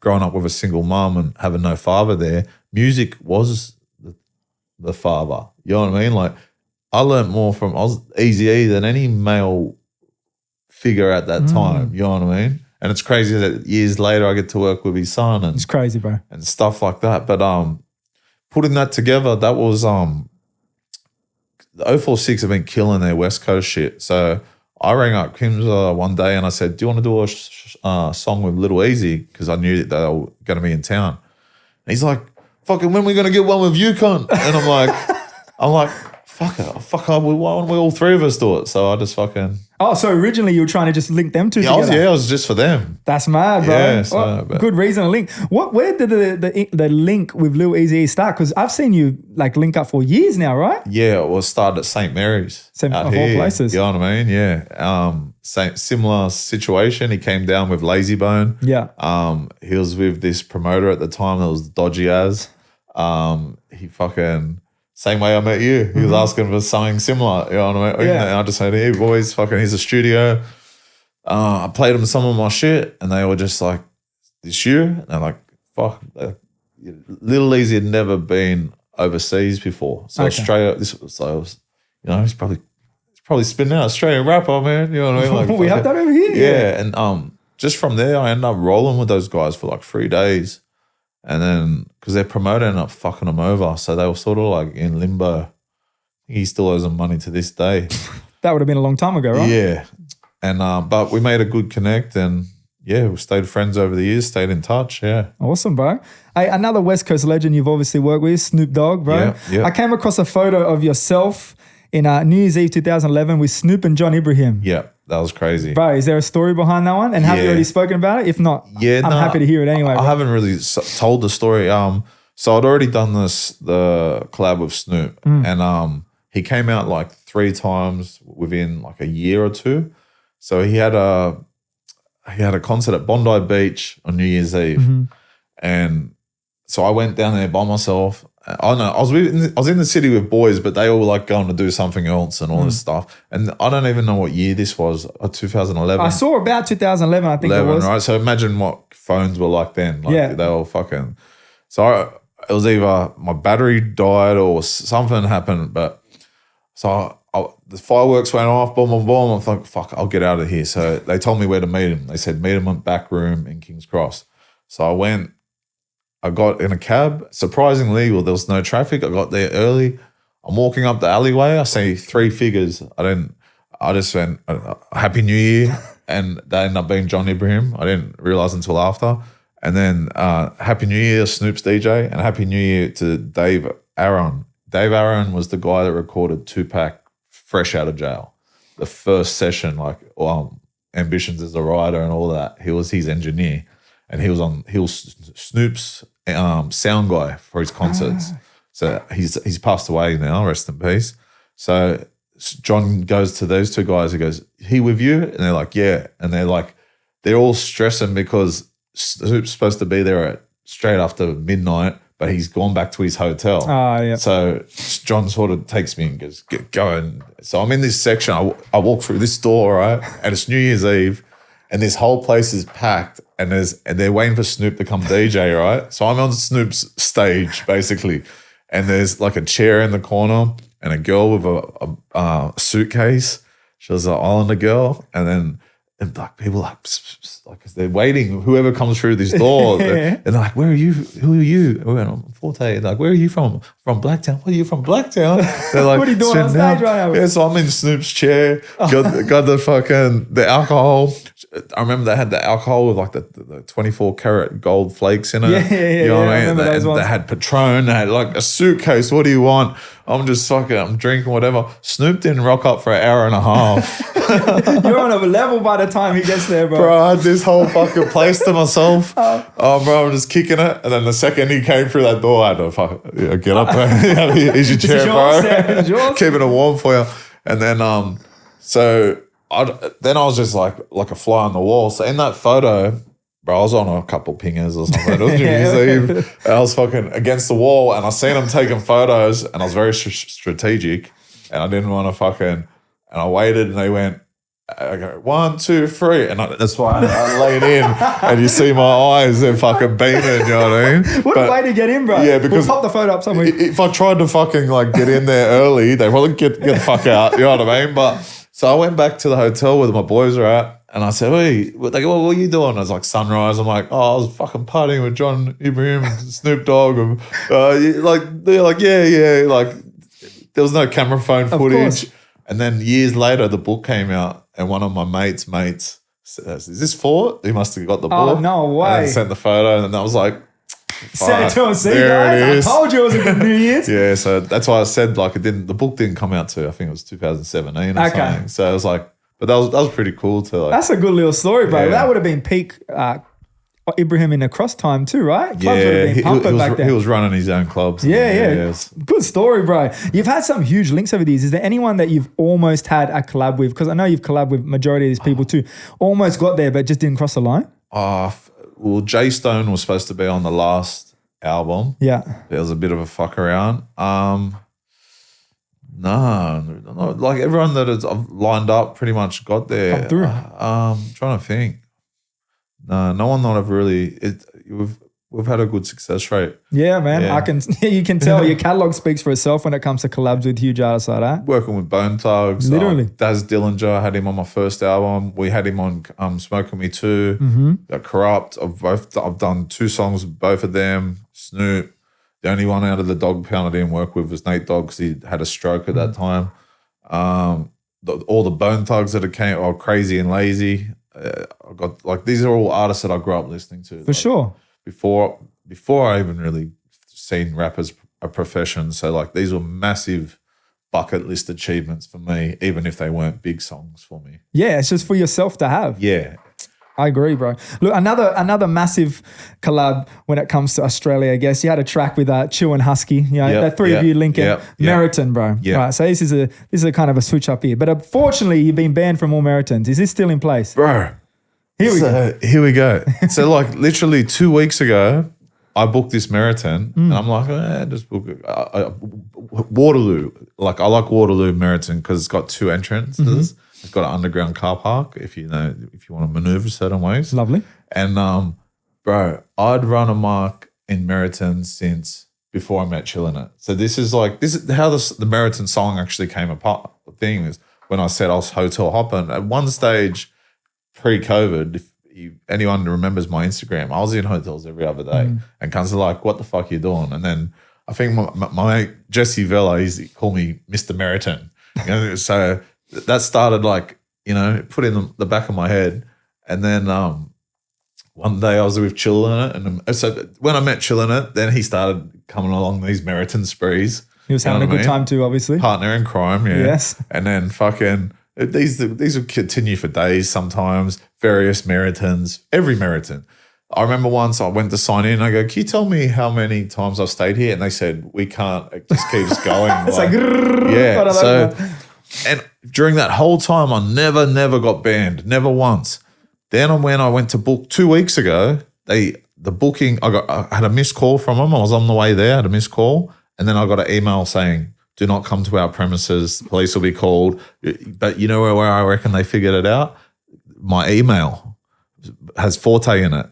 growing up with a single mum and having no father there. Music was the father, you know what I mean? Like, I learned more from Eazy-E than any male figure at that time, you know what I mean? And it's crazy that years later I get to work with his son and it's crazy, bro. And stuff like that. But putting that together, that was the 046 have been killing their West Coast shit. So I rang up Kerser one day and I said, do you want to do a song with Little Easy? Because I knew that they were going to be in town. And he's like, fucking, when are we going to get one with you, cunt? And I'm like, fuck it. Why don't we all three of us do it? So I just fucking... Oh, so originally you were trying to just link them two together? It was just for them. That's mad, bro. Yeah, so, good reason to link. Where did the link with Lil Easy start? Because I've seen you like link up for years now, right? Yeah, it was started at St. Mary's. Of all places. You know what I mean? Yeah. Similar situation. He came down with Lazy Bone. Yeah. He was with this promoter at the time that was dodgy as. He fucking... Same way I met you. He was asking for something similar. You know what I mean? Yeah. And I just said, hey, boys, fucking, here's a studio. I played them some of my shit, and they were just like, this you? And they're like, fuck. Little Easy had never been overseas before. So Australia, he's probably spinning out Australian rapper, man. You know what I mean? Like, we have that over here. Yeah. And just from there, I ended up rolling with those guys for like 3 days. And then, because their promoter ended up fucking them over, so they were sort of like in limbo. He still owes them money to this day. That would have been a long time ago, right? Yeah. And but we made a good connect, and we stayed friends over the years, stayed in touch. Yeah. Awesome, bro. Hey, another West Coast legend you've obviously worked with, Snoop Dogg, bro. Yeah. I came across a photo of yourself in New Year's Eve 2011 with Snoop and John Ibrahim. Yeah. That was crazy. Bro, is there a story behind that one? And have you already spoken about it? If not, I'm happy to hear it anyway. I haven't really told the story. So I'd already done the collab with Snoop. And he came out like 3 times within like a year or two. So he had a concert at Bondi Beach on New Year's Eve. And so I went down there by myself. I know I was in the city with boys, but they all were like going to do something else and all this stuff. And I don't even know what year this was. 2011. I saw about 2011. I think it was. Right. So imagine what phones were like then. Like they were fucking. So it was either my battery died or something happened. But so the fireworks went off. Boom, boom, boom. I'm like, fuck, I'll get out of here. So they told me where to meet him. They said meet him in the back room in King's Cross. So I went. I got in a cab. Surprisingly, there was no traffic. I got there early. I'm walking up the alleyway. I see 3 figures. I just went, Happy New Year. And they ended up being John Ibrahim. I didn't realize until after. And then Happy New Year, Snoop's DJ. And Happy New Year to Dave Aaron. Dave Aaron was the guy that recorded Tupac fresh out of jail. The first session, like Ambitions as a Writer and all that. He was his engineer. And he was Snoop's sound guy for his concerts. So he's passed away now, rest in peace. So John goes to those 2 guys. He goes, he with you? And they're like, yeah. And they're all stressing because Snoop's supposed to be there straight after midnight, but he's gone back to his hotel. So John sort of takes me and goes, get going. So I'm in this section. I walk through this door, right? And it's New Year's Eve. And this whole place is packed, and they're waiting for Snoop to come DJ, right? So I'm on Snoop's stage, basically, and there's like a chair in the corner and a girl with a suitcase. She was an Islander girl, and then like people like they're waiting. Whoever comes through this door, and they're like, "Where are you? Who are you?" We went, "I'm Fortay." They're like, "Where are you from?" "From Blacktown." "What are you from Blacktown?" They're like, "What are you doing on stage right now?" Yeah, so I'm in Snoop's chair. Got the alcohol. I remember they had the alcohol with like the 24 karat gold flakes in it. You know what I mean? They had Patron. They had like a suitcase. What do you want? I'm just I'm drinking whatever. Snoop didn't rock up for an hour and a half. You're on a level by the time he gets there, bro. Bro, I had this whole fucking place to myself. Bro, I'm just kicking it. And then the second he came through that door, I had to get up there. Here's your chair, bro. Keeping it warm for you. And then, then I was just like a fly on the wall. So in that photo, bro, I was on a couple pingers or something. It was New Year's Eve. And I was fucking against the wall, and I seen them taking photos, and I was very strategic, and I didn't want to and I waited, and they went, I go, 1, 2, 3. And that's why I laid in, and you see my eyes, they're fucking beaming, you know what I mean? What a way to get in, bro. Yeah, because we'll pop the photo up somewhere. If I tried to fucking like get in there early, they probably get the fuck out, you know what I mean? But so I went back to the hotel where my boys are at, And I said, hey, they go, well, what are you doing? I was like, sunrise. I'm like, oh, I was fucking partying with John Ibrahim and Snoop Dogg. And, they're like, yeah. Like, there was no camera phone footage. And then years later, the book came out, and one of my mates says, is this Fort? He must have got the book. Oh, no way. And then sent the photo, and I was like, send it to him, see, guys? I told you it was a good New Year's. Yeah, so that's why I said, like, the book didn't come out to, I think it was 2017 or something. So I was like, but that was pretty cool to like. That's a good little story, bro. Yeah. That would have been peak Ibrahim in the cross time too, right? Clubs would have been pumping back then. He was running his own clubs. Yeah. Good story, bro. You've had some huge links over these. Is there anyone that you've almost had a collab with? Because I know you've collabed with majority of these people too. Almost got there, but just didn't cross the line. Well, Jay Stone was supposed to be on the last album. Yeah. There was a bit of a fuck around. No, like everyone that has lined up pretty much got there. Come through. Trying to think. No one that I've really. We've had a good success rate. Yeah, man. Yeah. You can tell your catalog speaks for itself when it comes to collabs with huge artists like that. Working with Bone Thugs, literally. Daz Dillinger, I had him on my first album. We had him on Smoke On Me Too. Mm-hmm. Corrupt. I've done 2 songs with both of them. Snoop. The only one out of the Dog Pound I didn't work with was Nate Dogg because he had a stroke at that time. All the Bone Thugs that came, Crazy and Lazy. I got like these are all artists that I grew up listening to. For sure. Before I even really seen rap as a profession. So like these were massive bucket list achievements for me, even if they weren't big songs for me. Yeah, it's just for yourself to have. Yeah. I agree, bro. Look, another massive collab when it comes to Australia, I guess. You had a track with Chill and Husky, the three of you linking Meriton, bro. Yep. Right, so this is a kind of a switch up here. But unfortunately, you've been banned from all Meritons. Is this still in place? Bro. Here we go. So like literally 2 weeks ago, I booked this Meriton and I'm like, just book it. Waterloo. Like I like Waterloo Meriton because it's got 2 entrances. Mm-hmm. It's got an underground car park if you want to maneuver certain ways. Lovely. And bro, I'd run a mark in Meriton since before I met Chillin' It. So this is how the Meriton song actually came apart. The thing is when I said I was hotel hopping at one stage pre-COVID, if anyone remembers my Instagram, I was in hotels every other day and cunts are like, what the fuck are you doing? And then I think my mate Jesse Vella, he called me Mr. Meriton. So that started put in the back of my head. And then one day I was with Chillin' It. And so when I met Chillin' It, then he started coming along these Meriton sprees. He was having a good time too, obviously. Partner in crime, yeah. Yes. And then fucking these would continue for days sometimes, various Meritons, every Meriton. I remember once I went to sign in and I go, can you tell me how many times I've stayed here? And they said, we can't, it just keeps going. It's yeah. So, and during that whole time, I never got banned, never once. Then when I went to book 2 weeks ago, I had a missed call from them. I was on the way there, I had a missed call. And then I got an email saying, do not come to our premises. The police will be called. But you know where I reckon they figured it out? My email has Fortay in it.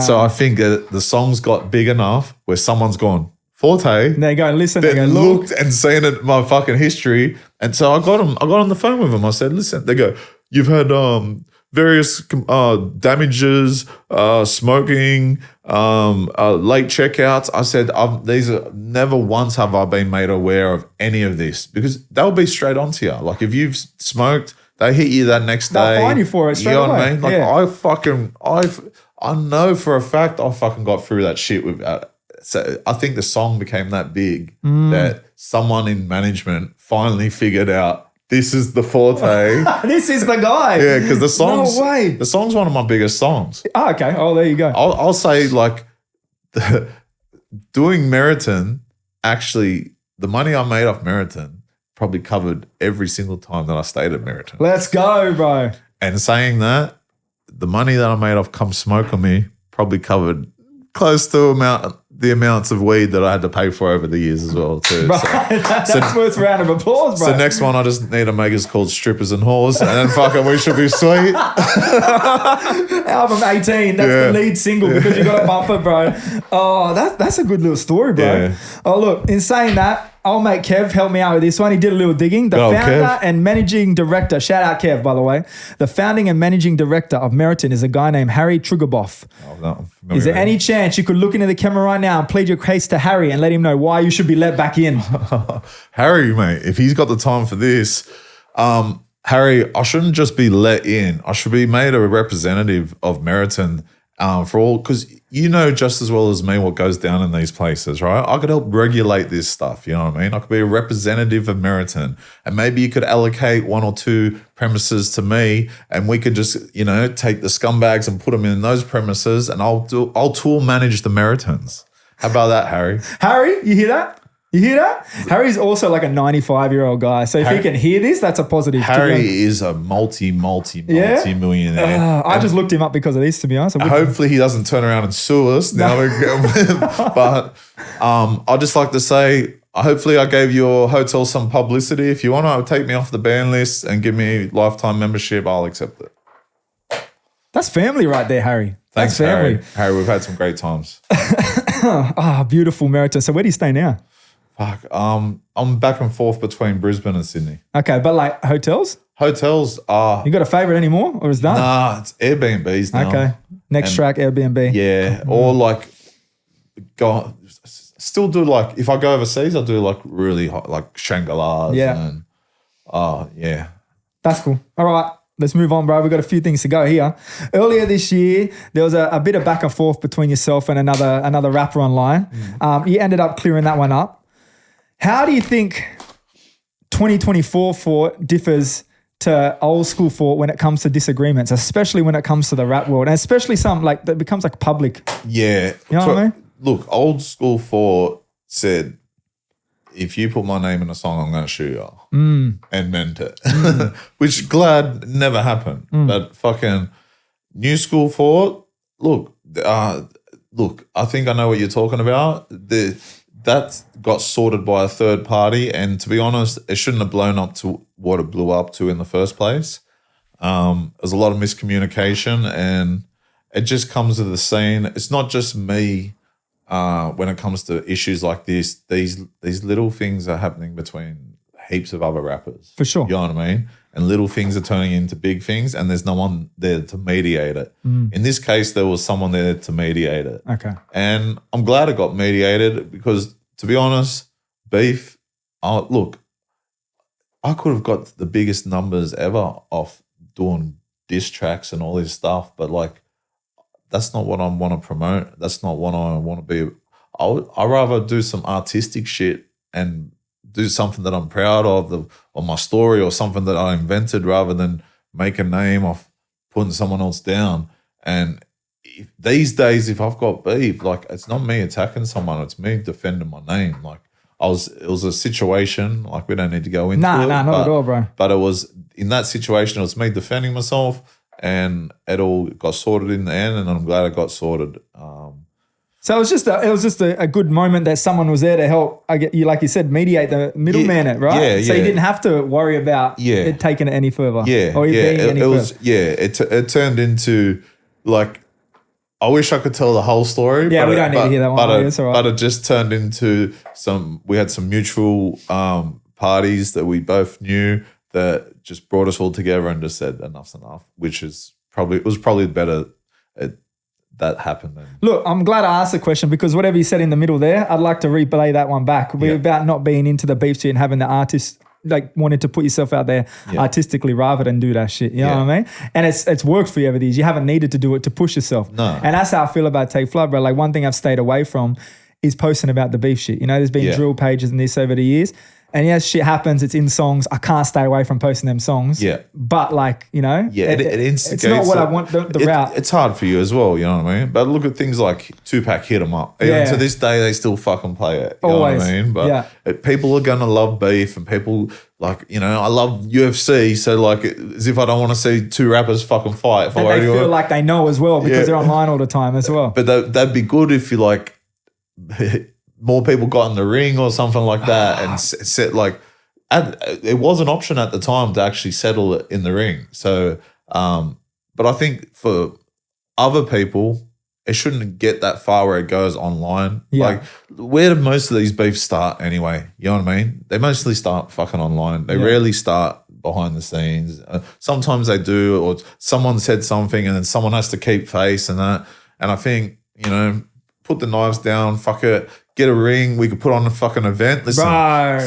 So I think that the song's got big enough where someone's gone, Fortay. They go, listen, they go, looked and seen it, my fucking history. And so I got on the phone with them. I said, listen, they go, you've had various damages, smoking, late checkouts. I said, never once have I been made aware of any of this because they'll be straight onto you. Like if you've smoked, they hit you that next day. They'll fine you for it straight away. What I mean? Like I know for a fact I fucking got through that shit with. So I think the song became that big that someone in management finally figured out this is the Fortay. This is the guy. Yeah, because the song's no way. The song's one of my biggest songs. Oh, okay. Oh, there you go. I'll say like doing Meriton, actually the money I made off Meriton probably covered every single time that I stayed at Meriton. Let's go, bro. And saying that, the money that I made off Come Smoke On Me probably covered close to the amounts of weed that I had to pay for over the years as well too. Right. That's worth a round of applause, bro. So next one I just need to make is called Strippers and Whores and then fucking we should be sweet. Album 18, that's the lead single because you got a bumper, bro. Oh, that's a good little story, bro. Yeah. Oh, look, in saying that, old mate Kev helped me out with this one. He did a little digging. The founder and managing director, shout out Kev, by the way. The founding and managing director of Meriton is a guy named Harry Trugaboff. Oh, no, is there any chance you could look into the camera right now and plead your case to Harry and let him know why you should be let back in? Harry, mate, if he's got the time for this, Harry, I shouldn't just be let in. I should be made a representative of Meriton for all, because you know just as well as me what goes down in these places, right? I could help regulate this stuff, you know what I mean? I could be a representative of Meriton, and maybe you could allocate 1 or 2 premises to me, and we could just, you know, take the scumbags and put them in those premises, and I'll tool manage the Meritons. How about that, Harry? Harry, you hear that? You hear that? Harry's also like a 95-year-old guy. So if he can hear this, that's a positive. Harry is a multi-millionaire. I just looked him up because of this, to be honest. Hopefully he doesn't turn around and sue us. Now but I'd just like to say, hopefully I gave your hotel some publicity. If you want to take me off the ban list and give me lifetime membership, I'll accept it. That's family right there, Harry. Thanks, that's family. Harry, we've had some great times. Beautiful Meriton. So where do you stay now? Fuck, I'm back and forth between Brisbane and Sydney. Okay, but like hotels? Hotels are... You got a favourite anymore, or is that? Nah, it's Airbnbs now. Okay, next track, Airbnb. Yeah, or like, still do like, if I go overseas, I'll do like really hot, like Shangri-La's. Yeah. And, yeah. That's cool. All right. Let's move on, bro. We've got a few things to go here. Earlier this year, there was a bit of back and forth between yourself and another rapper online. You ended up clearing that one up. How do you think 2024 Fort differs to old school Fort when it comes to disagreements, especially when it comes to the rap world, and especially something like that becomes like public? Yeah. You know what I mean? Look, old school Fort said, if you put my name in a song, I'm going to shoot you. And meant it. Which glad never happened. But fucking new school Fort, look, I think I know what you're talking about. That got sorted by a third party, and to be honest, it shouldn't have blown up to what it blew up to in the first place. There's a lot of miscommunication, and it just comes to the scene. It's not just me when it comes to issues like this. These little things are happening between heaps of other rappers. For sure. You know what I mean? And little things are turning into big things, and there's no one there to mediate it. In this case, there was someone there to mediate it. Okay. And I'm glad it got mediated because, to be honest, beef, look, I could have got the biggest numbers ever off doing diss tracks and all this stuff, but like, that's not what I want to promote. That's not what I want to be. I'd rather do some artistic shit and do something that I'm proud of, or my story, or something that I invented, rather than make a name off putting someone else down. And these days, if I've got beef, like, it's not me attacking someone, it's me defending my name. Like, it was a situation, like, we don't need to go into it. Not at all, bro. But it was, in that situation, it was me defending myself, and it all got sorted in the end, and I'm glad it got sorted. So it was just a good moment that someone was there to help. Like you said, mediate the middleman, right? Yeah, so you didn't have to worry about it taking it any further. Yeah, or being any further. It turned into, like, I wish I could tell the whole story. Yeah, we don't need to hear that one. It's all right. But it just turned into we had some mutual parties that we both knew that just brought us all together and just said enough's enough, which was probably better. That happened then. Look, I'm glad I asked the question, because whatever you said in the middle there, I'd like to replay that one back. We're about not being into the beef shit and having the artist, like, wanting to put yourself out there artistically rather than do that shit. You know what I mean? And it's worked for you over these. You haven't needed to do it to push yourself. No. And that's how I feel about Take Flood, bro. Like, one thing I've stayed away from is posting about the beef shit. You know, there's been drill pages and this over the years. And yes, shit happens. It's in songs. I can't stay away from posting them songs. Yeah. But, like, you know, it instigates. It's not what I want, the route. It's hard for you as well, you know what I mean? But look at things like Tupac Hit 'Em Up. Even to this day, they still fucking play it. You Always. know what I mean? But people are going to love beef, and people, like, you know, I love UFC. So, like, as if I don't want to see two rappers fucking fight. And they feel like they know as well, because they're online all the time as well. But that'd be good if you, like, more people got in the ring or something like that, and set, like, it was an option at the time to actually settle it in the ring. So, but I think for other people, it shouldn't get that far where it goes online. Yeah. Like, where do most of these beefs start anyway? You know what I mean? They mostly start fucking online. They rarely start behind the scenes. Sometimes they do, or someone said something and then someone has to keep face and that. And I think, you know, put the knives down, fuck it, get a ring. We could put on a fucking event. Listen,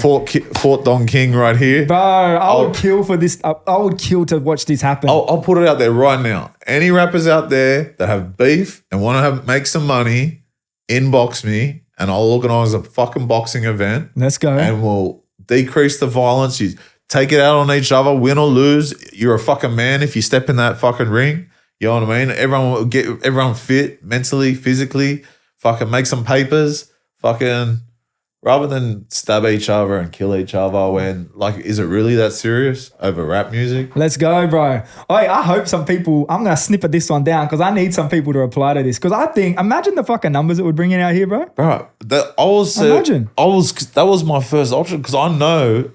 Fort Don King right here. Bro, I would kill for this. I would kill to watch this happen. I'll put it out there right now. Any rappers out there that have beef and want to make some money, inbox me and I'll organize a fucking boxing event. Let's go. And we'll decrease the violence. You take it out on each other, win or lose. You're a fucking man if you step in that fucking ring. You know what I mean? Everyone will get everyone fit mentally, physically. Fucking make some papers. Fucking rather than stab each other and kill each other. When like, is it really that serious over rap music? Let's go, bro. I hope some people. I'm gonna snip this one down because I need some people to reply to this. Because I think, imagine the fucking numbers it would bring in out here, bro. Bro, that was my first option because I know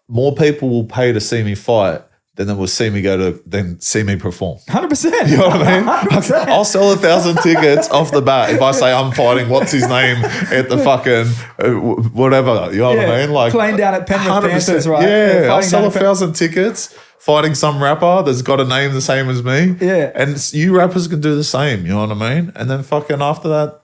more people will pay to see me fight than they will see me see me perform. 100%. You know what I mean? 100%. I'll sell 1,000 tickets off the bat if I say I'm fighting what's his name at the fucking whatever. You know what I mean? Like playing down at Penrith Panthers, right? Yeah, I'll sell 1,000 tickets fighting some rapper that's got a name the same as me. Yeah, and you rappers can do the same. You know what I mean? And then fucking after that,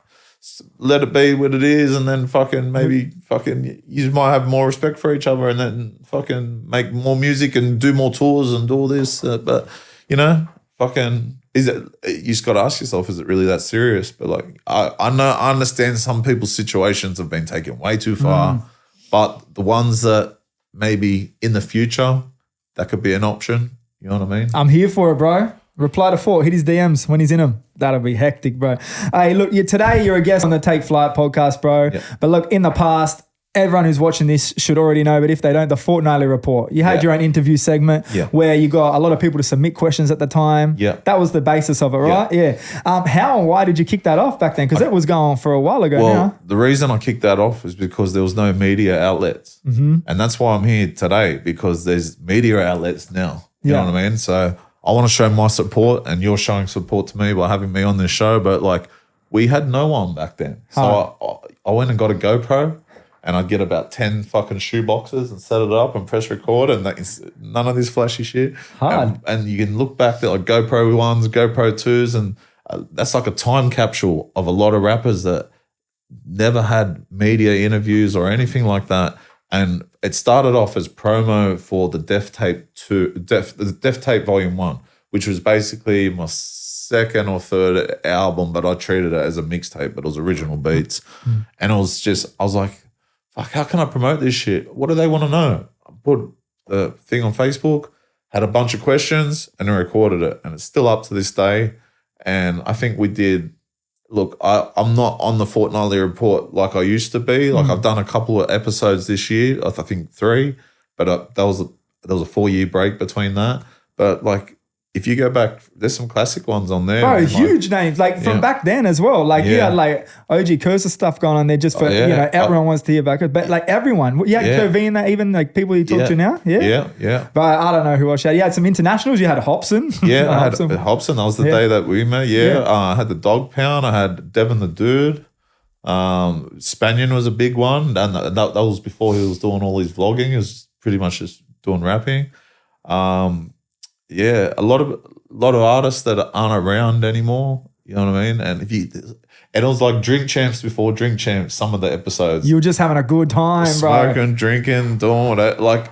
let it be what it is, and then fucking maybe fucking you might have more respect for each other, and then fucking make more music and do more tours and do all this. But you know, fucking is it? You just got to ask yourself: is it really that serious? But like, I know, I understand some people's situations have been taken way too far, but the ones that maybe in the future that could be an option. You know what I mean? I'm here for it, bro. Reply to Fort. Hit his DMs when he's in them. That'll be hectic, bro. Hey, look, today you're a guest on the Take Flight podcast, bro. Yep. But look, in the past, everyone who's watching this should already know, but if they don't, the Fortnightly Report. You had your own interview segment where you got a lot of people to submit questions at the time. Yeah. That was the basis of it, right? Yeah. How and why did you kick that off back then? Because it was going for a while ago now. The reason I kicked that off is because there was no media outlets. Mm-hmm. And that's why I'm here today, because there's media outlets now. You know what I mean? So I want to show my support, and you're showing support to me by having me on this show. But like, we had no one back then. So I went and got a GoPro, and I'd get about 10 fucking shoe boxes and set it up and press record, and none of this flashy shit. And you can look back at like GoPro 1s, GoPro 2s, and that's like a time capsule of a lot of rappers that never had media interviews or anything like that. And it started off as promo for the Def Tape Volume 1, which was basically my second or third album, but I treated it as a mixtape, but it was original beats. And I was like, fuck, how can I promote this shit? What do they want to know? I put the thing on Facebook, had a bunch of questions, and I recorded it. And it's still up to this day. And I think we did. Look, I'm not on the Fortnightly Report like I used to be. Like I've done a couple of episodes this year, I think 3, but there was a 4-year break between that. But like, if you go back, there's some classic ones on there. Bro, huge names, like from back then as well. Like you had like OG Cursa stuff going on there just for, you know, everyone wants to hear about it. But like everyone, you had Curvy in that, even like people you talk to now. Yeah. But I don't know who else you had. You had some internationals. You had Hobson. Yeah, I had Hobson. That was the day that we met. I had the Dog Pound. I had Devin the Dude. Spanian was a big one. And that was before he was doing all his vlogging. He was pretty much just doing rapping. Yeah, a lot of artists that aren't around anymore. You know what I mean? And it was like Drink Champs before Drink Champs. Some of the episodes, you were just having a good time, smoking, bro. drinking, doing that. Like,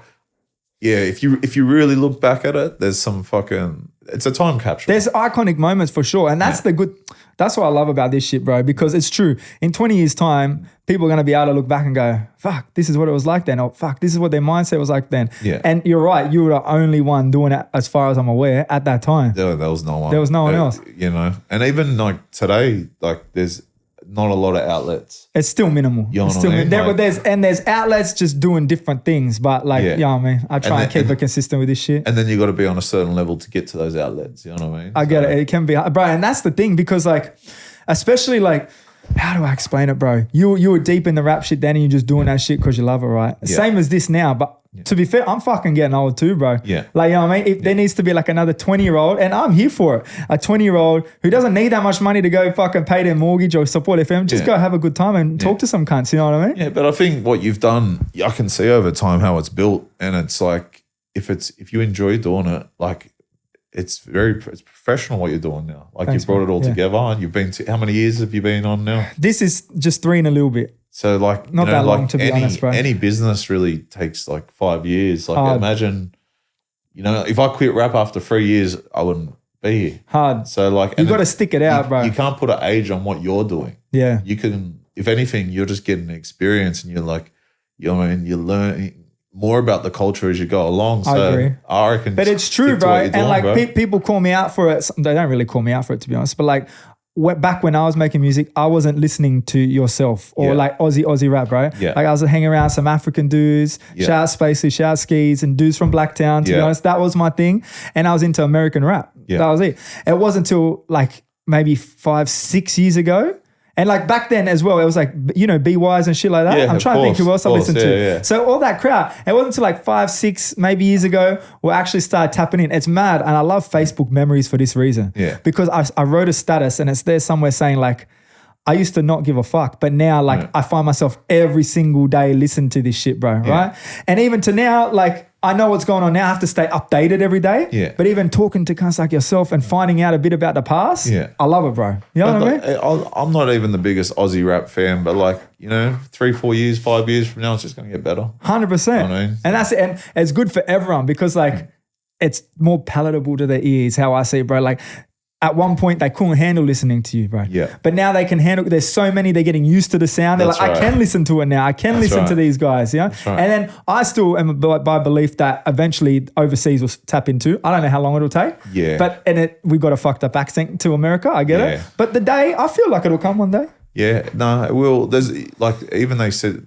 yeah, if you really look back at it, there's some fucking. It's a time capsule. There's iconic moments for sure, and that's the good. That's what I love about this shit, bro. Because it's true. In 20 years' time, people are going to be able to look back and go, "Fuck, this is what it was like then," or "Fuck, this is what their mindset was like then." Yeah. And you're right. You were the only one doing it, as far as I'm aware, at that time. There was no one. There was no one else. You know, and even like today, like there's not a lot of outlets. It's still minimal. You know what I mean? There's outlets just doing different things, but like, you know what I mean? I try and keep it consistent with this shit. And then you got to be on a certain level to get to those outlets. You know what I mean? I get it. It can be hard, bro. And that's the thing, because like, especially like, how do I explain it, bro? You were deep in the rap shit then, and you're just doing that shit because you love it, right? Yeah. Same as this now, but To be fair, I'm fucking getting old too, bro. Yeah. Like, you know what I mean? If there needs to be like another 20-year-old, and I'm here for it, a 20-year-old who doesn't need that much money to go fucking pay their mortgage or support their family, just go have a good time and talk to some cunts, you know what I mean? Yeah, but I think what you've done, I can see over time how it's built, and it's like, if you enjoy doing it, like it's professional what you're doing now. Like you've brought it all together, and you've been to, how many years have you been on now? This is just 3 and a little bit. So like, not that long, to be honest, bro. Any business really takes like 5 years. Like imagine, if I quit rap after 3 years, I wouldn't be here. Hard. So like, you got to stick it out, bro. You can't put an age on what you're doing. Yeah. You can, if anything, you're just getting experience, and you're like, you learn more about the culture as you go along. So I agree. I reckon, but it's true, bro. And like people call me out for it. They don't really call me out for it, to be honest. But like, back when I was making music, I wasn't listening to yourself or like Aussie rap, bro. Yeah. Like I was hanging around some African dudes, shout out Spacey, shout out Skis, and dudes from Blacktown, to be honest. That was my thing. And I was into American rap. Yeah. That was it. It wasn't until like maybe 5-6 years ago. And like back then as well, it was like, B-Wise and shit like that. I'm trying to think who else I listened to. Yeah. So all that crowd, it wasn't until like 5-6 maybe years ago we actually started tapping in. It's mad. And I love Facebook memories for this reason. Yeah. Because I wrote a status and it's there somewhere saying like, I used to not give a fuck, but now like I find myself every single day listening to this shit, bro, right? And even to now, like I know what's going on now. I have to stay updated every day. Yeah. But even talking to cunts like yourself and finding out a bit about the past, I love it, bro. You know what I mean? I'm not even the biggest Aussie rap fan, but like, 3-4 years, 5 years from now, it's just going to get better. 100%. You know what I mean? And that's it. And it's good for everyone because like it's more palatable to their ears, how I see it, bro. Like, at one point, they couldn't handle listening to you, bro. Yeah. But now they can handle. There's so many. They're getting used to the sound. They're I can listen to it now. I can listen to these guys. Yeah. That's right. And then I still am by belief that eventually overseas will tap into. I don't know how long it'll take. Yeah. But we got a fucked up accent to America. I get it. But the day, I feel like it'll come one day. Yeah. No, it will. There's like, even they said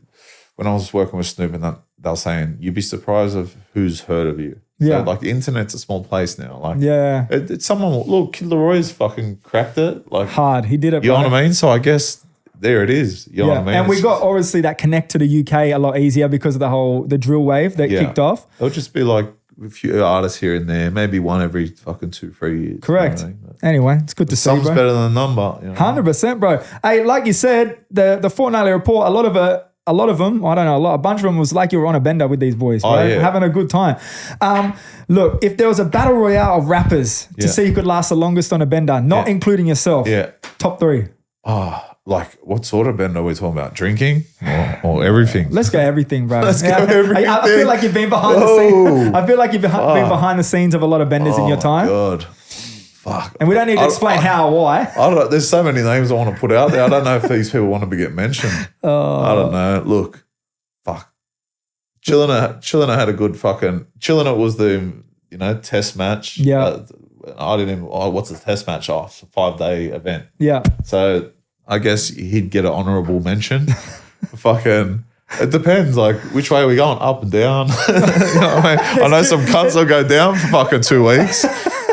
when I was working with Snoop, and they were saying you'd be surprised of who's heard of you. Yeah. So like the internet's a small place now. Like it's someone. Look, Kid Leroy's fucking cracked it. Like hard. He did it. You know what I mean? So I guess there it is. You know what I mean? And we got obviously that connect to the UK a lot easier because of the drill wave that kicked off. It'll just be like a few artists here and there, maybe one every fucking 2-3 years. Correct. You know what I mean? Anyway, it's good to see, bro. Some's better than a number. 100%, bro. Hey, like you said, the Fortnightly Report, a lot of them, I don't know, a bunch of them was like you were on a bender with these boys, right? Having a good time. Look, if there was a battle royale of rappers to see who could last the longest on a bender, not including yourself, top 3. Like what sort of bender are we talking about? Drinking or everything? Let's go everything, bro. Let's go everything. I feel like you've been behind the scenes. I feel like you've been behind the scenes of a lot of benders in your time. God. Fuck. And we don't need to explain how or why. I don't know. There's so many names I want to put out there. I don't know if these people want to get mentioned. I don't know. Look, fuck. Chillina had a good fucking. Chillina was the test match. Yeah. I didn't even. What's the test match off? 5-day event. Yeah. So I guess he'd get an honourable mention. Fucking. It depends, like which way are we going, up and down. You know what I mean? I know some cunts will go down for fucking 2 weeks.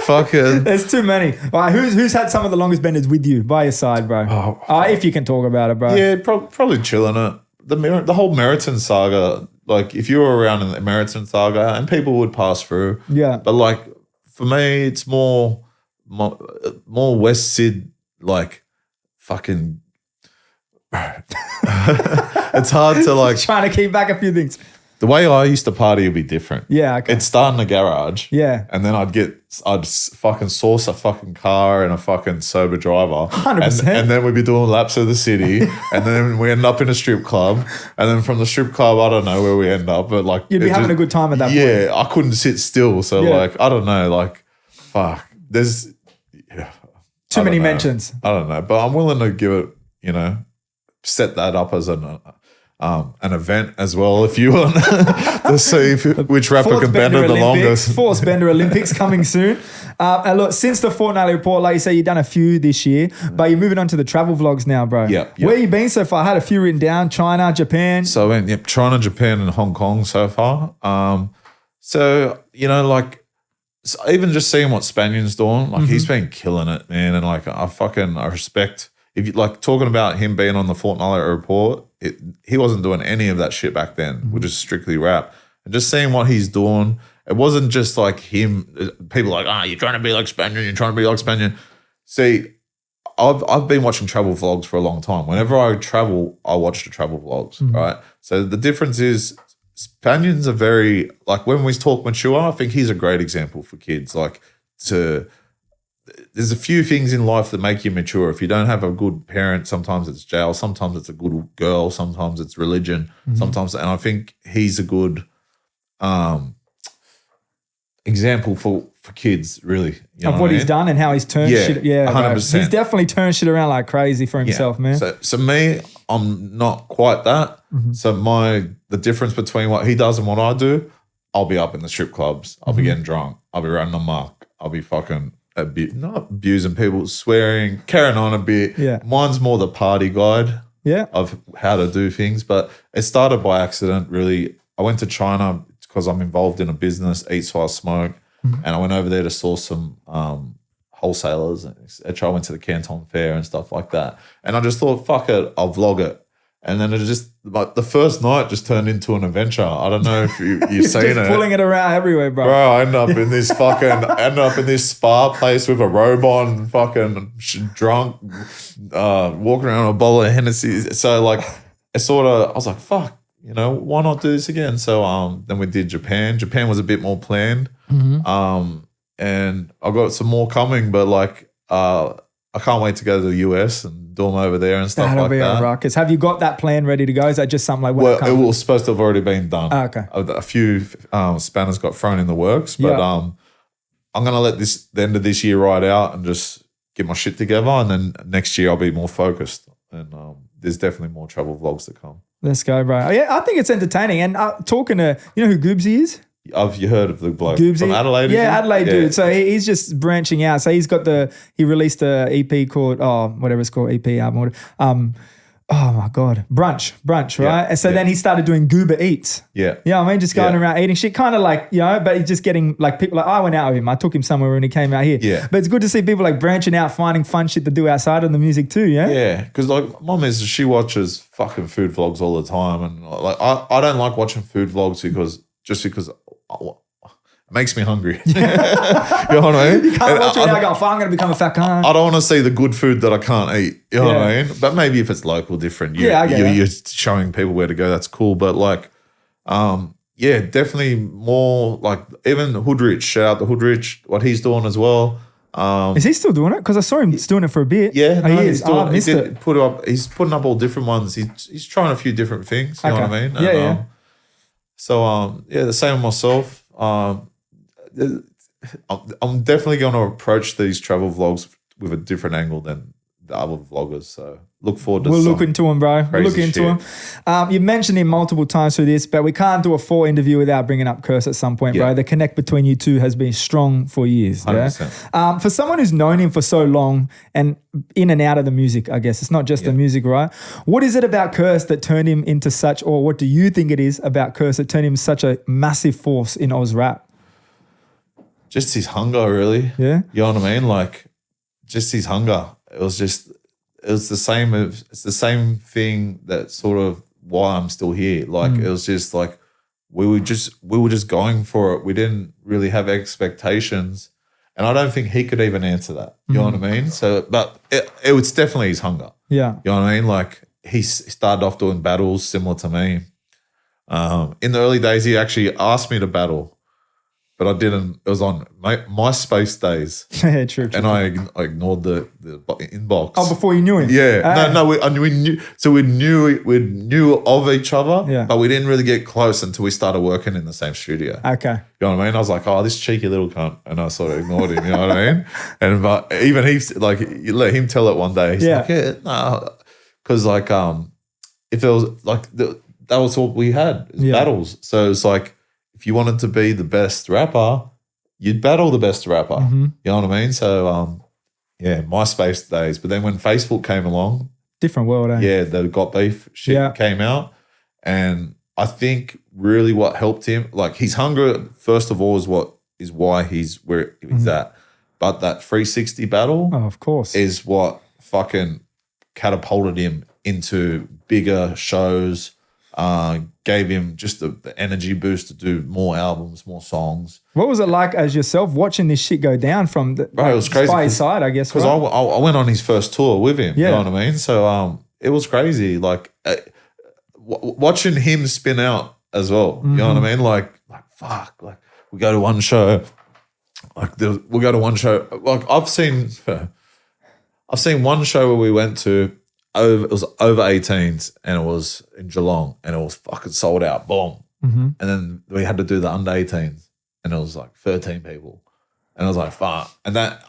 Fucking. There's too many. All right, who's had some of the longest benders with you by your side, bro? If you can talk about it, bro. Yeah, probably chilling it. The whole Meriton saga. Like if you were around in the Meriton saga, and people would pass through. Yeah. But like for me, it's more West Syd, like fucking. It's hard to like trying to keep back a few things. The way I used to party would be different. Yeah, okay. It'd start in the garage. Yeah. And then I'd fucking source a fucking car and a fucking sober driver. 100%. And then we'd be doing laps of the city. And then we end up in a strip club. And then from the strip club, I don't know where we end up. But like you'd be having a good time at that point. Yeah, I couldn't sit still. So like, I don't know, like, fuck. There's too many mentions. I don't know. But I'm willing to give it, set that up as an event as well, if you want to see which rapper can bend it the longest. Force Bender Olympics coming soon. And look, since the Fortnightly Report, like you say, you've done a few this year, but you're moving on to the travel vlogs now, bro. Yep. Where you been so far? I had a few written down: China, Japan. So I went, China, Japan, and Hong Kong so far. So even just seeing what Spanion's doing, like he's been killing it, man, and like I respect. If you like talking about him being on the Fortnightly Report, he wasn't doing any of that shit back then, which is strictly rap. and just seeing what he's doing. It wasn't just like him. People are like, you're trying to be like Spaniard. You're trying to be like Spaniard. See, I've been watching travel vlogs for a long time. Whenever I travel, I watch the travel vlogs, right? So the difference is Spaniards are very, like when we talk mature, I think he's a great example for kids. Like there's a few things in life that make you mature. If you don't have a good parent, sometimes it's jail, sometimes it's a good girl, sometimes it's religion, sometimes, and I think he's a good example for kids, really. You know of what he's done and how he's turned shit. Yeah, 100%. He's definitely turned shit around like crazy for himself, man. So me, I'm not quite that. So the difference between what he does and what I do, I'll be up in the strip clubs. I'll be getting drunk. I'll be running amok. I'll be fucking not abusing people, swearing, carrying on a bit. Yeah. Mine's more the party guide of how to do things. But it started by accident, really. I went to China because I'm involved in a business, Eat So I Smoke, and I went over there to source some wholesalers. I went to the Canton Fair and stuff like that. And I just thought, fuck it, I'll vlog it. And then it just, like the first night just turned into an adventure. I don't know if you've seen just it. Pulling it around everywhere, bro. I ended up in this spa place with a robe on, fucking drunk, walking around with a bowl of Hennessy. So like, I was like, fuck, why not do this again? So then we did Japan. Japan was a bit more planned. And I got some more coming, but like, I can't wait to go to the US and do them over there and stuff like that. That'll be a ruckus. Have you got that plan ready to go? Is that just something like it was supposed to have already been done. Oh, okay. A few spanners got thrown in the works, but I'm going to let the end of this year ride out and just get my shit together, and then next year I'll be more focused. And there's definitely more travel vlogs to come. Let's go, bro. Yeah, I think it's entertaining. And talking to, who Goobsy is? Have you heard of the bloke Goobsy? From Adelaide? Yeah, Adelaide dude. So he's just branching out. So he released a EP called, whatever it's called, EP album. Oh my God, brunch, right? Yeah, And so then he started doing Goober Eats. Yeah. Yeah, I mean, just going around eating shit, kind of like, but he's just getting like people like, I went out with him. I took him somewhere when he came out here. Yeah. But it's good to see people like branching out, finding fun shit to do outside of the music too, yeah? Yeah, because like mom she watches fucking food vlogs all the time. And like I don't like watching food vlogs because it makes me hungry. You know what I mean? You can't watch it now go, I'm going to become a fat cunt. I don't want to see the good food that I can't eat. You know what I mean? But maybe if it's local, different. You're showing people where to go. That's cool. But like, definitely more like even Hoodrich. Shout out to Hoodrich, what he's doing as well. Is he still doing it? Because I saw him doing it for a bit. Yeah, he is. I missed it. He's putting up all different ones. He's trying a few different things. You know what I mean? And, So the same with myself. I'm definitely going to approach these travel vlogs with a different angle than the other vloggers. So look forward to. We'll look into him, bro. We'll look into him. You mentioned him multiple times through this, but we can't do a full interview without bringing up Cursa at some point, bro. The connect between you two has been strong for years. 100%. Yeah? For someone who's known him for so long and in and out of the music, I guess it's not just the music, right? What is it about Cursa that turned him into such, or what do you think it is about Cursa that turned him such a massive force in Oz rap? Just his hunger, really. Yeah. You know what I mean? Like, just his hunger. It's the same thing that sort of why I'm still here. Like, it was just like, we were just going for it. We didn't really have expectations. And I don't think he could even answer that. You know what I mean? So, but it was definitely his hunger. Yeah. You know what I mean? Like, he started off doing battles similar to me. In the early days, he actually asked me to battle. But I didn't. It was on MySpace days. Yeah, true. And I ignored the inbox. Oh, before you knew him? Yeah. No. We knew. So we knew of each other. Yeah. But we didn't really get close until we started working in the same studio. Okay. You know what I mean? I was like, oh, this cheeky little cunt, and I sort of ignored him. You know what I mean? And but even he like, you let him tell it one day. He's like, no, because like if it was like that was what we had battles. So it's like, if you wanted to be the best rapper, you'd battle the best rapper. You know what I mean? So, MySpace days. But then when Facebook came along. Different world, eh? Yeah, the Got Beef shit came out. And I think really what helped him, like his hunger, first of all, is why he's where he's at. But that 360 battle of course, is what fucking catapulted him into bigger shows, gave him just the energy boost to do more albums, more songs. What was it like as yourself watching this shit go down from the Bro, it was crazy by his side, I guess? Because I went on his first tour with him, Yeah. you know what I mean? So it was crazy. Like watching him spin out as well, you know what I mean? Like fuck, like we go to one show, we'll go to one show. Like I've seen one show where we went to, it was over 18s and it was in Geelong and it was fucking sold out, boom. And then we had to do the under 18s and it was like 13 people. And I was like, fuck. And that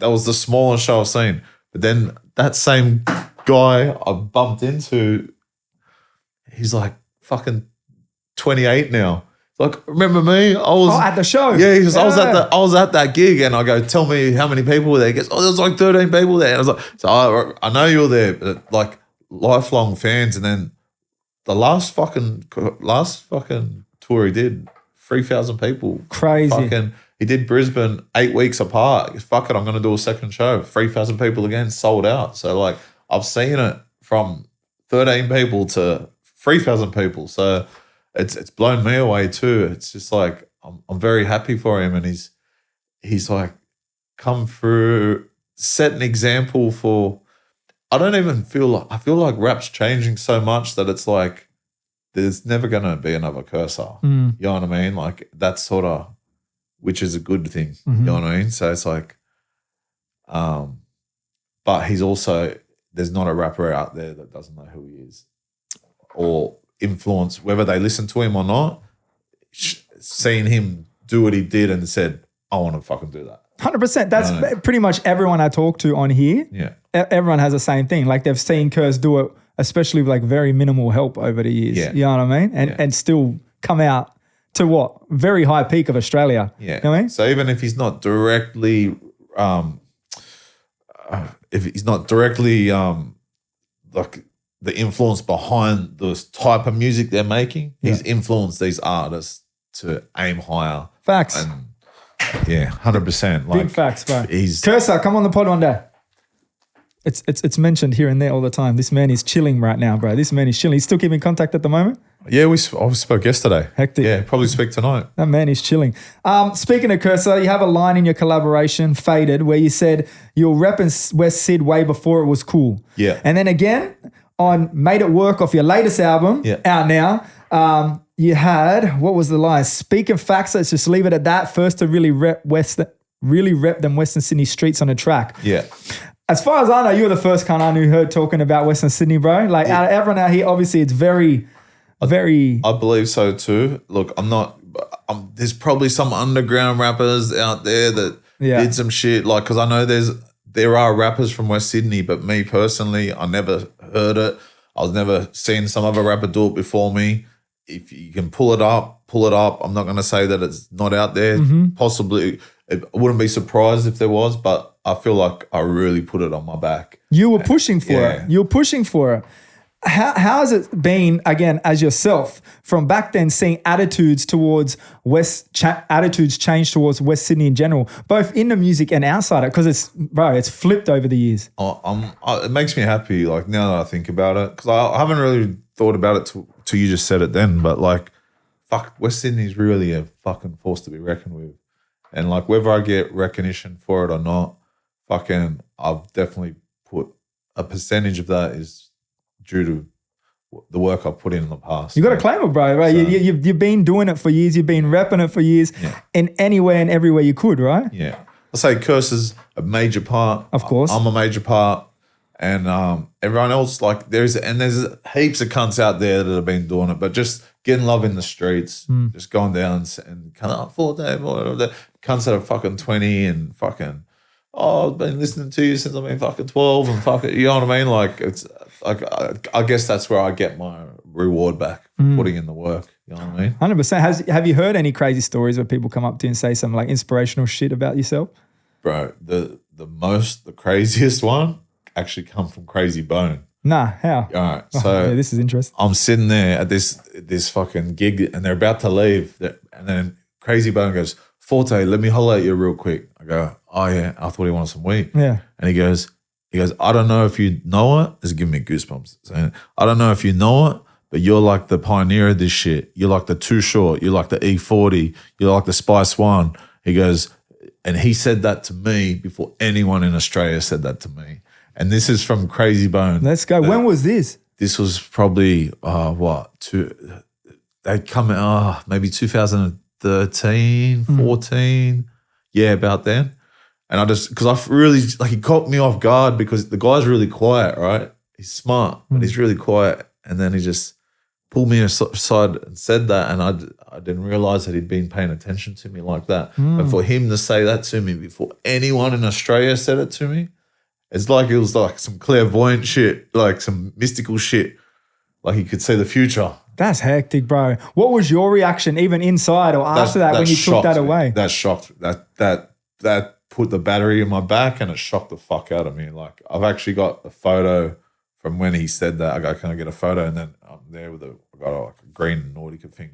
was the smallest show I've seen. But then that same guy I bumped into, he's like fucking 28 now. Like, remember me? I was at the show. Yeah, he goes, I was at that gig and I go, tell me how many people were there. He goes, there was like 13 people there. And I was like, so I know you were there, but like lifelong fans. And then the last fucking tour he did, 3,000 people. Crazy. He did Brisbane 8 weeks apart. Fuck it, I'm going to do a second show. 3,000 people again, sold out. So like I've seen it from 13 people to 3,000 people. So it's blown me away too. It's just like I'm very happy for him, and he's like come through, set an example for. I feel like rap's changing so much that it's like there's never gonna be another Cursa. You know what I mean? Like that's sort of, which is a good thing. You know what I mean? So it's like, but he's also, there's not a rapper out there that doesn't know who he is or influence, whether they listen to him or not, seeing him do what he did and said, I want to fucking do that. 100%. That's pretty much everyone I talk to on here. Yeah. Everyone has the same thing. Like they've seen Curse do it, especially with like very minimal help over the years. Yeah. You know what I mean? And still come out to what? Very high peak of Australia. Yeah. You know what I mean? So even if he's not directly, like the influence behind the type of music they're making, he's influenced these artists to aim higher. Facts. And 100%. Like, big facts, bro. He's Kerser, come on the pod one day. It's mentioned here and there all the time. This man is chilling right now, bro. This man is chilling. He's still keeping contact at the moment? Yeah, I spoke yesterday. Hectic. Yeah, probably speak tonight. That man is chilling. Speaking of Cursa, you have a line in your collaboration, Faded, where you said you're repping West Syd way before it was cool. Yeah. And then again, on Made It Work off your latest album, out now, you had, what was the line? Speaking facts, let's just leave it at that. First to really rep them Western Sydney streets on the track. Yeah. As far as I know, you were the first cunt I knew heard talking about Western Sydney, bro. Like out of everyone out here, obviously it's very... I believe so too. Look, there's probably some underground rappers out there that did some shit. Like, because I know there are rappers from West Sydney, but me personally, I never heard it. I was never seen some other rapper do it before me. If you can pull it up. I'm not going to say that it's not out there. Possibly, I wouldn't be surprised if there was, but I feel like I really put it on my back. You were pushing for it. You were pushing for it. How has it been, again, as yourself, from back then seeing attitudes towards attitudes change towards West Sydney in general, both in the music and outside it? Because it's flipped over the years. It makes me happy, like, now that I think about it, because I haven't really thought about it till you just said it then, but like, fuck, West Sydney's really a fucking force to be reckoned with. And like, whether I get recognition for it or not, fucking, I've definitely put a percentage of that is due to the work I've put in the past. You got to claim it, bro. Right? So, you've been doing it for years. You've been repping it for years, in anywhere and everywhere you could, right? Yeah. I say Cursa's a major part. Of course, I'm a major part, and everyone else, like there's heaps of cunts out there that have been doing it, but just getting love in the streets, just going down and kind of Fortay, cunts that are fucking 20 and fucking. I've been listening to you since I've been fucking 12 and fucking, you know what I mean? Like, it's like, I guess that's where I get my reward back for putting in the work. You know what I mean? 100%. Have you heard any crazy stories where people come up to you and say some like inspirational shit about yourself? Bro, the craziest one actually come from Crazy Bone. Nah, how? All right, so this is interesting. I'm sitting there at this fucking gig and they're about to leave, and then Crazy Bone goes, Fortay, let me holler at you real quick. I go, oh yeah, I thought he wanted some weed. Yeah. And he goes, I don't know if you know it. This is giving me goosebumps. Saying, I don't know if you know it, but you're like the pioneer of this shit. You're like the Too Short. You're like the E40. You're like the Spice One. He goes, and he said that to me before anyone in Australia said that to me. And this is from Crazy Bone. Let's go. When was this? This was probably, they'd come out maybe 2013, 14. Yeah, about then. And because I really, he caught me off guard because the guy's really quiet, right? He's smart, but he's really quiet. And then he just pulled me aside and said that. And I didn't realize that he'd been paying attention to me like that. But for him to say that to me before anyone in Australia said it to me, it's like it was like some clairvoyant shit, like some mystical shit. Like he could see the future. That's hectic, bro. What was your reaction even inside or after that when you took that away? That shocked. That put the battery in my back and it shocked the fuck out of me. Like I've actually got a photo from when he said that. I go, can I get a photo? And then I'm there with I got like a green Nautica thing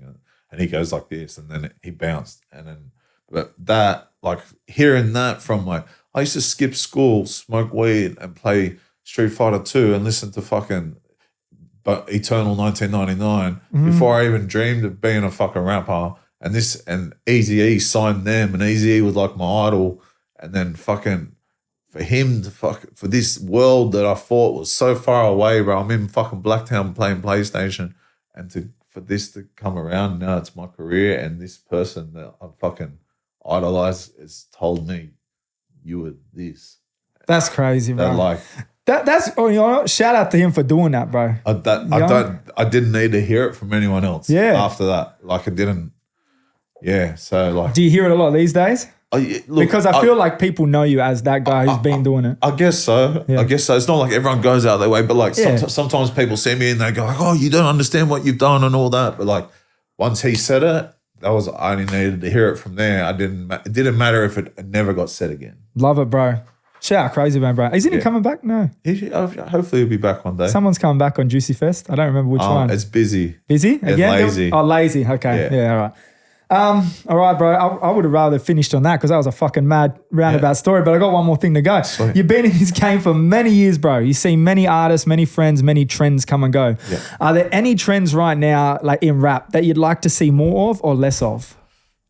and he goes like this and then he bounced. And then, but that, like hearing that from I used to skip school, smoke weed and play Street Fighter 2 and listen to fucking Eternal 1999 before I even dreamed of being a fucking rapper. And Eazy-E signed them and Eazy-E was like my idol. And then fucking for him to for this world that I thought was so far away, bro. I'm in fucking Blacktown playing PlayStation and for this to come around now, it's my career and this person that I fucking idolize has told me you were this. That's crazy, bro. Like that's shout out to him for doing that, bro. I didn't need to hear it from anyone else. Yeah. After that, like I didn't. Yeah. So like, do you hear it a lot these days? Look, because I feel like people know you as that guy who's been doing it. I guess so. Yeah. I guess so. It's not like everyone goes out their way, but like sometimes people see me and they go like, "Oh, you don't understand what you've done and all that." But like once he said it, I only needed to hear it from there. It didn't matter if it never got said again. Love it, bro. Shout out Crazy Man, bro. Isn't he coming back? No. Hopefully he'll be back one day. Someone's coming back on Juicy Fest. I don't remember which one. It's busy. Busy? Again? Lazy. Oh, lazy. Okay. Yeah, all right. All right, bro. I would have rather finished on that because that was a fucking mad roundabout story, but I got one more thing to go. Sweet. You've been in this game for many years, bro. You've seen many artists, many friends, many trends come and go. Yeah. Are there any trends right now, like in rap, that you'd like to see more of or less of?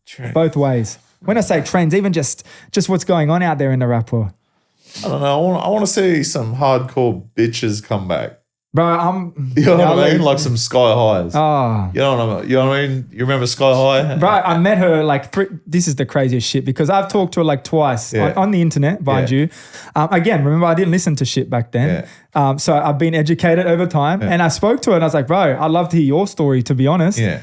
Trends. Both ways. When I say trends, even just what's going on out there in the rap world. I don't know. I want to see some hardcore bitches come back. Bro, you know what I mean? Like some Sky Highs. Oh. You know what I mean? You remember Sky High? Bro, I met her like this is the craziest shit because I've talked to her like twice on the internet, mind you. Again, remember I didn't listen to shit back then. Yeah. So I've been educated over time and I spoke to her and I was like, bro, I'd love to hear your story, to be honest. Yeah.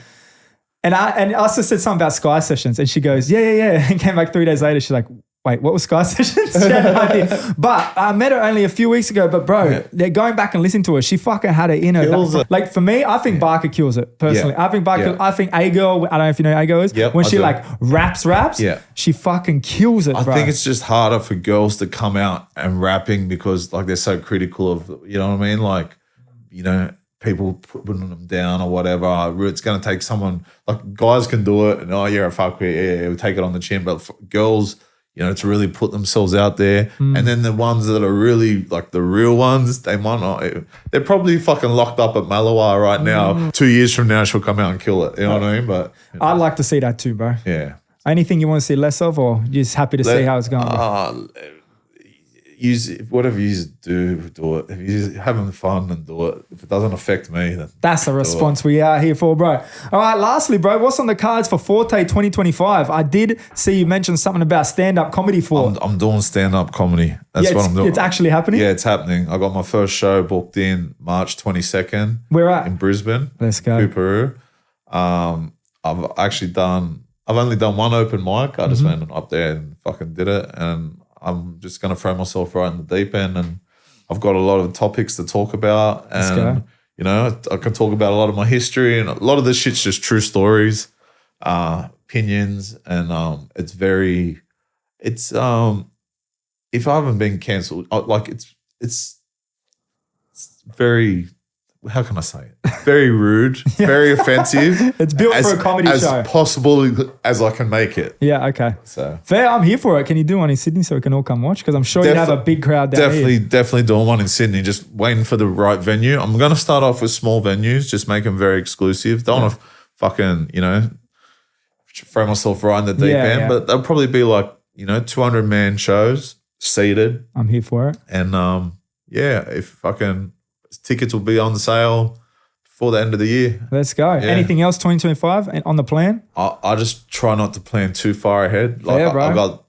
And I also said something about Sky Sessions and she goes, yeah. And came back 3 days later. She's like, wait, what was Sky Sessions? She had no idea. But I met her only a few weeks ago. But bro, they're going back and listening to her. She fucking had it in her. Like for me, I think Barker kills it personally. Yeah. I think Barker. I think A Girl. I don't know if you know A Girl is. Yep, when I she do. like raps, she fucking kills it. I bro. think it's just harder for girls to come out and rapping because like they're so critical of, you know what I mean? Like, you know, people putting them down or whatever. It's going to take someone, like guys can do it and you're a fuckwit, we'll take it on the chin. But for girls, you know, to really put themselves out there. And then the ones that are really like the real ones, they might not. They're probably fucking locked up at Malawa right now. 2 years from now, she'll come out and kill it. You know what I mean? But I'd like to see that too, bro. Yeah. Anything you want to see less of or you're just happy to see how it's going? Bro? Use whatever you do it. If you're having fun, and do it. If it doesn't affect me, then that's the response we are here for, bro. All right, lastly, bro, what's on the cards for Fortay 2025? I did see you mention something about stand-up comedy for. I'm doing stand-up comedy. That's what I'm doing. It's actually happening? Yeah, it's happening. I got my first show booked in March 22nd. Where at? In Brisbane. Let's go. Peru. I've only done one open mic. I just went up there and fucking did it, and I'm just going to throw myself right in the deep end, and I've got a lot of topics to talk about, and you know, I can talk about a lot of my history, and a lot of this shit's just true stories, opinions, and it's if I haven't been cancelled, like it's very how can I say it? Very rude, very offensive. It's built for a comedy show. As possible as I can make it. Yeah, okay. So fair, I'm here for it. Can you do one in Sydney so we can all come watch? Because I'm sure you'd have a big crowd down here. Definitely doing one in Sydney, just waiting for the right venue. I'm going to start off with small venues, just make them very exclusive. Don't want to fucking, throw myself right in the deep end, but they'll probably be like, 200-man shows, seated. I'm here for it. And if fucking tickets will be on sale before the end of the year. Let's go. Yeah. Anything else 2025 on the plan? I just try not to plan too far ahead. Like Fair, bro. I got,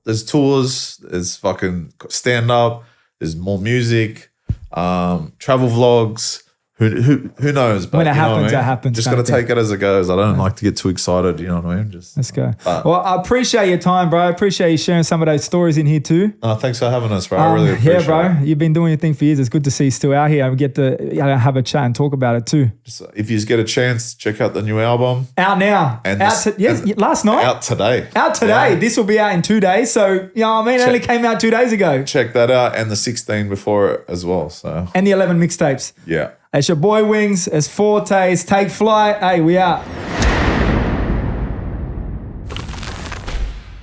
there's tours, there's fucking stand up, there's more music, travel vlogs. Who knows? But when it happens, it happens. Just got to take it as it goes. I don't like to get too excited. You know what I mean? Let's go. Well, I appreciate your time, bro. I appreciate you sharing some of those stories in here too. Thanks for having us, bro. I really appreciate it. Yeah, bro. You've been doing your thing for years. It's good to see you still out here. We get to have a chat and talk about it too. If you get a chance, check out the new album. Out now. Last night. Out today. Yeah. This will be out in 2 days. So, it only came out 2 days ago. Check that out. And the 16 before it as well. So. And the 11 mixtapes. Yeah. It's your boy Wings. It's Fortay. Take flight. Hey, we out.